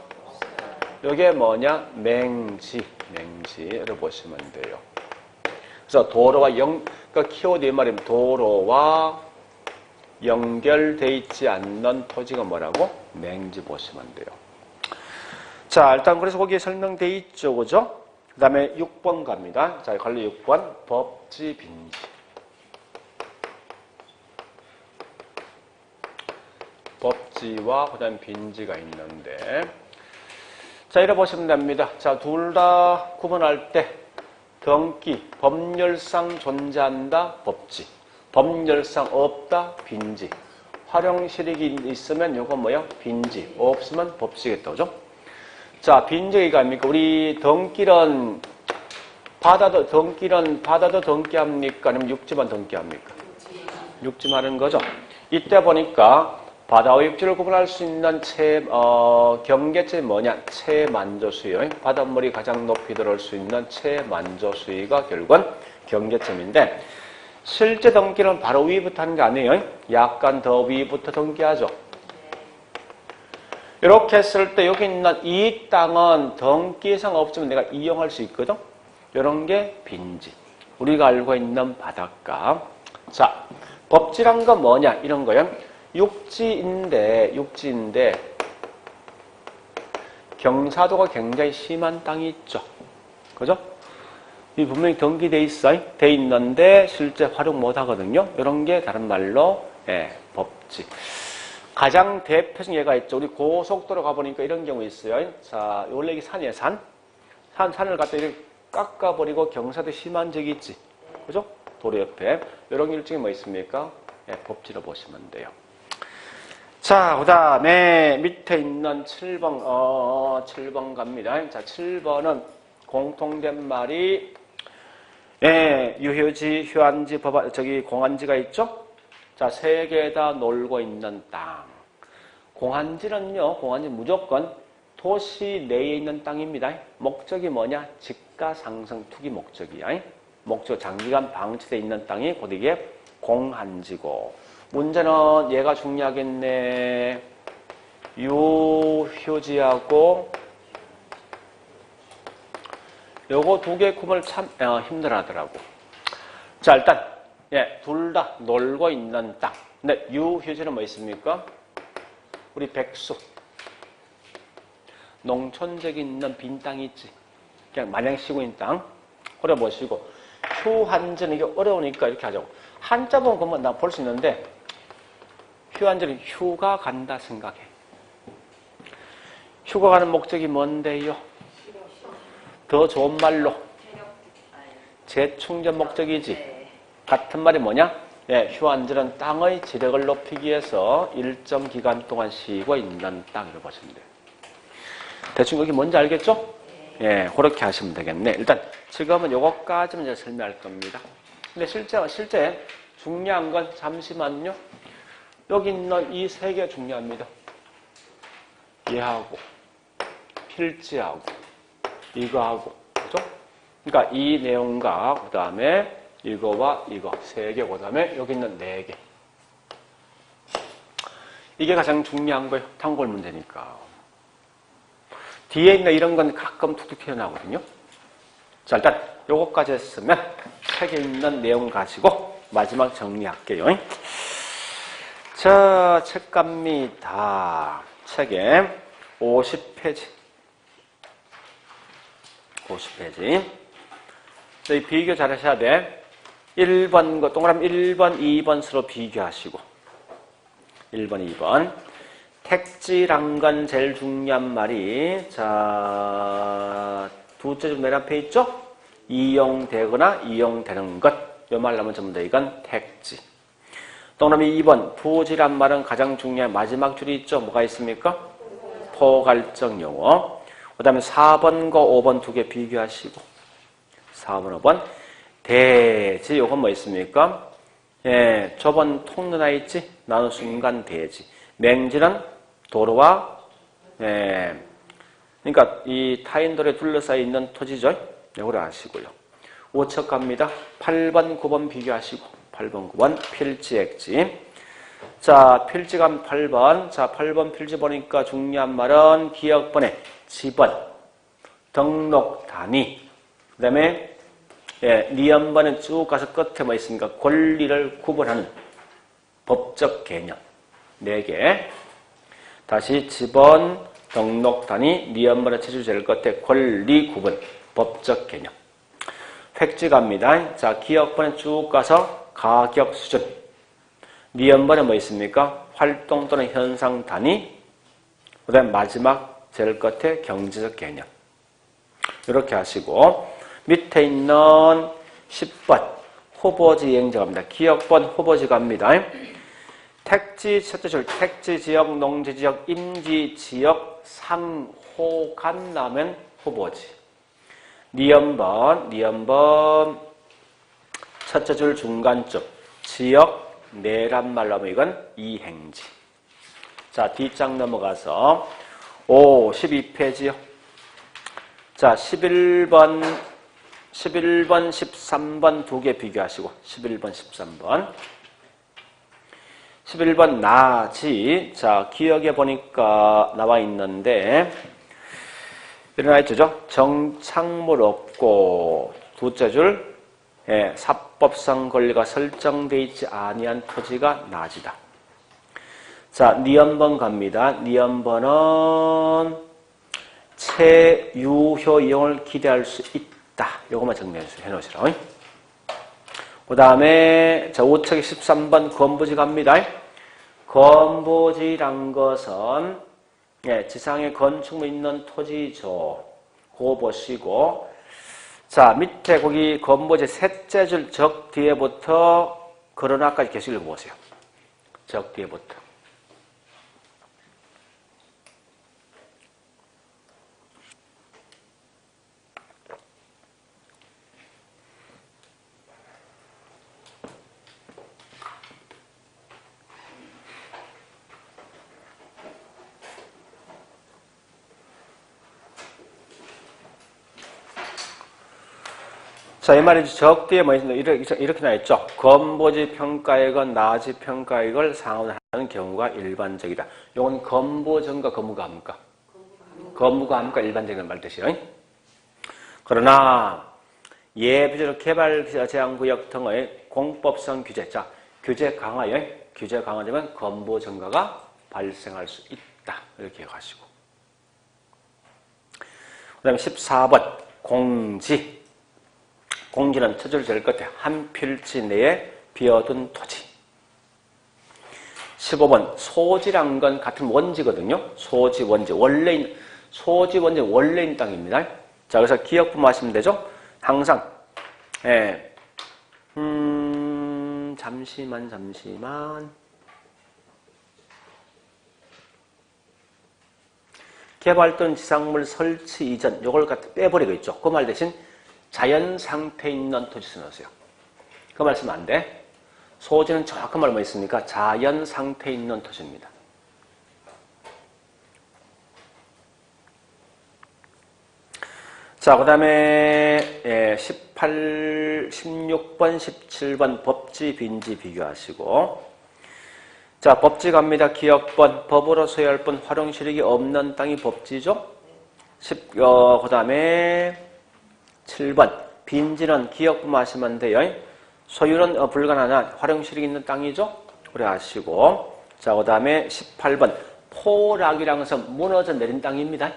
이게 뭐냐? 맹지를 보시면 돼요. 그래서 도로와 그러니까 키워드 이 말이면 도로와 연결되어 있지 않는 토지가 뭐라고? 맹지 보시면 돼요. 자, 일단 그래서 거기에 설명되어 있죠. 그죠? 그 다음에 6번 갑니다. 자, 관리 6번. 법지, 빈지. 법지와 그 다음 빈지가 있는데, 자, 이래 보시면 됩니다. 자, 둘 다 구분할 때 등기, 법률상 존재한다, 법지. 법률상 없다, 빈지. 활용 실익이 있으면 요거 뭐야? 빈지. 없으면 법지겠다. 그죠? 자, 빈지가 아닙니까? 우리 등기는 바다도 등기합니까? 아니면 육지만 등기합니까? 육지만 하는 거죠. 이때 보니까 바다와 육지를 구분할 수 있는 경계점이 뭐냐? 최만조수위. 바닷물이 가장 높이 들어올 수 있는 최만조수위가 결국은 경계점인데, 실제 등기는 바로 위부터 하는 게 아니에요. 약간 더 위부터 등기하죠. 이렇게 했을 때 여기 있는 이 땅은 등기상 없으면 내가 이용할 수 있거든. 이런 게 빈지. 우리가 알고 있는 바닷가. 자, 법지란 건 뭐냐? 이런 거요. 육지인데 경사도가 굉장히 심한 땅이 있죠. 그죠? 이 분명히 등기돼 있어요. 돼 있는데 실제 활용 못 하거든요. 이런 게 다른 말로 법지. 가장 대표적인 예가 있죠. 우리 고속도로 가보니까 이런 경우 있어요. 자, 원래 이게 산이에요, 산을 갖다 이렇게 깎아버리고 경사도 심한 적이 있지. 그죠? 도로 옆에. 이런 일종이 뭐 있습니까? 법지로 보시면 돼요. 자, 그 다음에 밑에 있는 7번, 7번 갑니다. 자, 7번은 공통된 말이, 예, 유효지, 휴안지, 공안지가 있죠? 자, 세 개 다 놀고 있는 땅. 공안지는요, 공안지 무조건 도시 내에 있는 땅입니다. 목적이 뭐냐? 집가상승 투기 목적이야. 목적 장기간 방치되어 있는 땅이 곧 이게 공안지고. 문제는 얘가 중요하겠네. 유효지하고 요거 두 개 구분을 참 힘들어 하더라고. 자, 일단 예, 둘 다 놀고 있는 땅. 근데 유효지는 뭐 있습니까? 우리 백수. 농촌적인 있는 빈 땅이 있지. 그냥 마냥 쉬고 있는 땅. 그래 보시고. 휴한지는 이게 어려우니까 이렇게 하자고. 한자 보면 그러면 나 볼 수 있는데 휴한지는 휴가 간다 생각해. 휴가 가는 목적이 뭔데요? 더 좋은 말로 재충전 목적이지. 같은 말이 뭐냐? 예, 휴한지는 땅의 지력을 높이기 위해서 일정 기간 동안 쉬고 있는 땅이라고 보시면 돼요. 대충 여기 뭔지 알겠죠? 예, 그렇게 하시면 되겠네. 일단 지금은 요거까지만 이제 설명할 겁니다. 근데 실제 중요한 건 잠시만요. 여기 있는 이 세 개 중요합니다. 얘하고 필지하고 이거하고 그죠? 그러니까 이 내용과 그 다음에 이거와 이거 세 개, 그 다음에 여기 있는 네 개. 이게 가장 중요한 거예요. 단골 문제니까. 뒤에 있는 이런 건 가끔 툭툭 튀어나오거든요. 자, 일단 요거까지 했으면 책에 있는 내용 가지고 마지막 정리할게요. 자, 책 갑니다. 책에 50페이지. 50페이지. 저희 비교 잘 하셔야 돼. 1번, 동그라미 1번, 2번 서로 비교하시고. 1번, 2번. 택지란 건 제일 중요한 말이, 자, 두째 줄 맨 앞에 있죠? 이용되거나 이용되는 것. 요 말 나오면 전부 다 이건 택지. 동그라미 2번, 부지란 말은 가장 중요한 마지막 줄이 있죠? 뭐가 있습니까? 포괄적 용어. 그 다음에 4번과 5번 두 개 비교하시고. 4번, 5번. 대지, 요건 뭐 있습니까? 예, 저번 통로나 있지? 나는 순간 대지. 맹지는 도로와, 예, 그러니까 이 타인들에 둘러싸여 있는 토지죠? 이걸 아시고요. 5척 갑니다. 8번, 9번 비교하시고. 8번, 9번 필지, 액지. 자, 필지 가면 8번. 자, 8번 필지 보니까 중요한 말은 기억번에 지번, 등록 단위, 그 다음에 예, 니은번은 쭉 가서 끝에 뭐 있습니까? 권리를 구분하는 법적 개념 4개. 다시 지번, 등록 단위, 니은번의 체주 제일 끝에 권리 구분, 법적 개념. 획지 갑니다. 자, 기억번에 쭉 가서 가격 수준. 니은번에 뭐 있습니까? 활동 또는 현상 단위. 그 다음에 마지막 제일 끝에 경제적 개념. 이렇게 하시고 밑에 있는 10번 후보지 이행자 갑니다. 기억번 후보지 갑니다. 택지 첫째 줄 택지 지역, 농지 지역, 임지 지역, 상호 간나면 후보지. 니은번 첫째 줄 중간쯤 지역 내란 말로 하면 이건 이행지. 자, 뒷장 넘어가서 12페이지요. 자, 11번, 13번 두 개 비교하시고 11번, 13번. 11번 나지. 자, 기억에 보니까 나와 있는데 일어나 있죠. 정착물 없고 두째 줄 예, 사법상 권리가 설정되어 있지 아니한 토지가 나지다. 자, 니은번 갑니다. 니은번은 채유효 이용을 기대할 수 있다. 요것만 정리해 놓으시라. 그 다음에 자, 5척의 13번 건부지 갑니다. 건부지란 것은 예, 지상에 건축물 있는 토지죠. 그거 보시고 자, 밑에 거기 건부지 셋째 줄 적 뒤에부터 그러나까지 계속 읽어보세요. 적 뒤에부터. 자, 이 말이 적대에 뭐 이렇게 나있죠. 건보지 평가액은 나지 평가액을 상환하는 경우가 일반적이다. 이건 건보전과 거무가합니까? 거무가합니까? 일반적인 말 뜻이요. 그러나 예비적 개발 제한구역 등의 공법상 규제, 자, 규제 강화요. 규제 강화되면 건보전가가 발생할 수 있다. 이렇게 기억하시고. 그 다음에 14번 공지. 공지는 토지를 제일 끝에 한 필지 내에 비어둔 토지. 15번 소지란 건 같은 원지거든요. 소지, 원지. 소지, 원지 원래인 땅입니다. 자, 그래서 기억부만 하시면 되죠. 항상 잠시만. 개발된 지상물 설치 이전 요걸 갖다 빼버리고 있죠. 그 말 대신 자연 상태에 있는 토지 써놓으세요. 그 말 쓰면 안 돼. 소지는 정확한 말로 뭐 있습니까? 자연 상태에 있는 토지입니다. 자, 그 다음에 16번, 17번 법지, 빈지 비교하시고. 자, 법지 갑니다. 기억번, 법으로 소유할 번 활용실익이 없는 땅이 법지죠. 그 다음에 7번, 빈지는 기억부만 하시면 돼요. 소유는 불가능한 활용실익이 있는 땅이죠. 그래 하시고. 자, 그 다음에 18번, 포락이라는 것은 무너져 내린 땅입니다.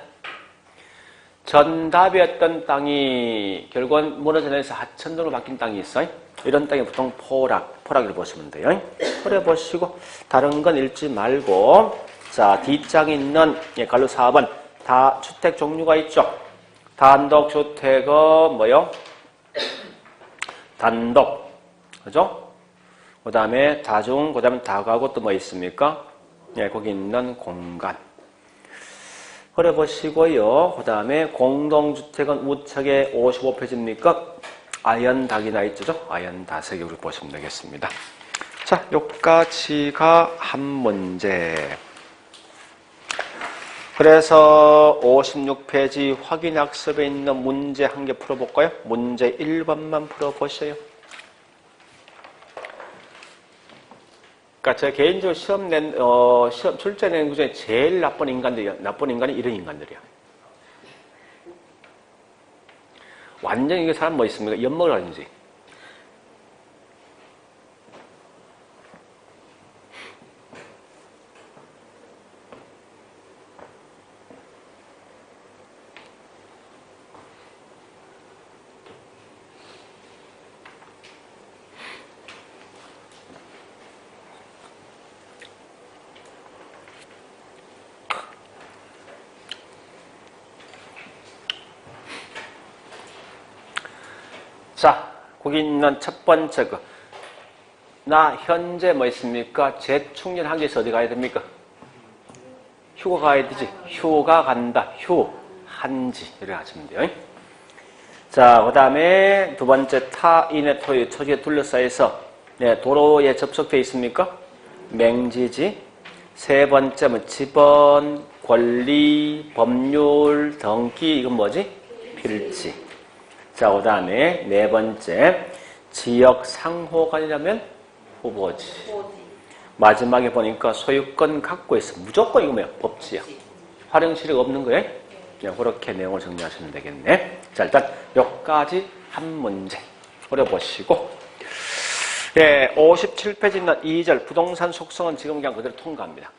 전답이었던 땅이 결국은 무너져 내려서 하천도로 바뀐 땅이 있어요. 이런 땅이 보통 포락을 보시면 돼요. 그래 보시고 다른 건 읽지 말고. 자, 뒷장에 있는 갈로 4번 다 주택 종류가 있죠. 단독주택은 뭐요? 단독, 그죠? 그 다음에 다중, 그 다음에 다가구 또 뭐 있습니까? 거기 있는 공간. 그래 보시고요. 그 다음에 공동주택은 우측에 55페이지입니까? 아연닭이 나 있죠? 아연다색이 우리 보시면 되겠습니다. 자, 여기까지가 한 문제. 그래서 56페이지 확인학습에 있는 문제 한 개 풀어볼까요? 문제 1번만 풀어보세요. 그러니까 제가 개인적으로 시험 출제 낸 그 중에 제일 나쁜 인간이 이런 인간들이야. 완전히 이게 사람 뭐 있습니까? 엿먹을 하는지. 자, 거기 있는 첫 번째 나 현재 뭐 있습니까? 재충전하기 위해서 어디 가야 됩니까? 휴가 가야 되지. 휴가 간다. 한지. 이렇게 하시면 돼요. 자, 그 다음에 두 번째 타인의 토지에 둘러싸여서 도로에 접속되어 있습니까? 맹지지. 세 번째 뭐 지번, 권리, 법률, 등기. 이건 뭐지? 필지. 자, 그 다음에 네 번째 지역 상호간이라면 후보지. 마지막에 보니까 소유권 갖고 있어. 무조건 이거 뭐야? 법지야. 활용실익 없는 거예요. 그렇게 내용을 정리하시면 되겠네. 자, 일단 여기까지 한 문제 어려보시고 57페이지 있는 2절 부동산 속성은 지금 그냥 그대로 통과합니다.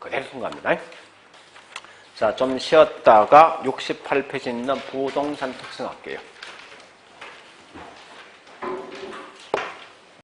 자, 좀 쉬었다가 68페이지 있는 부동산 특성 할게요.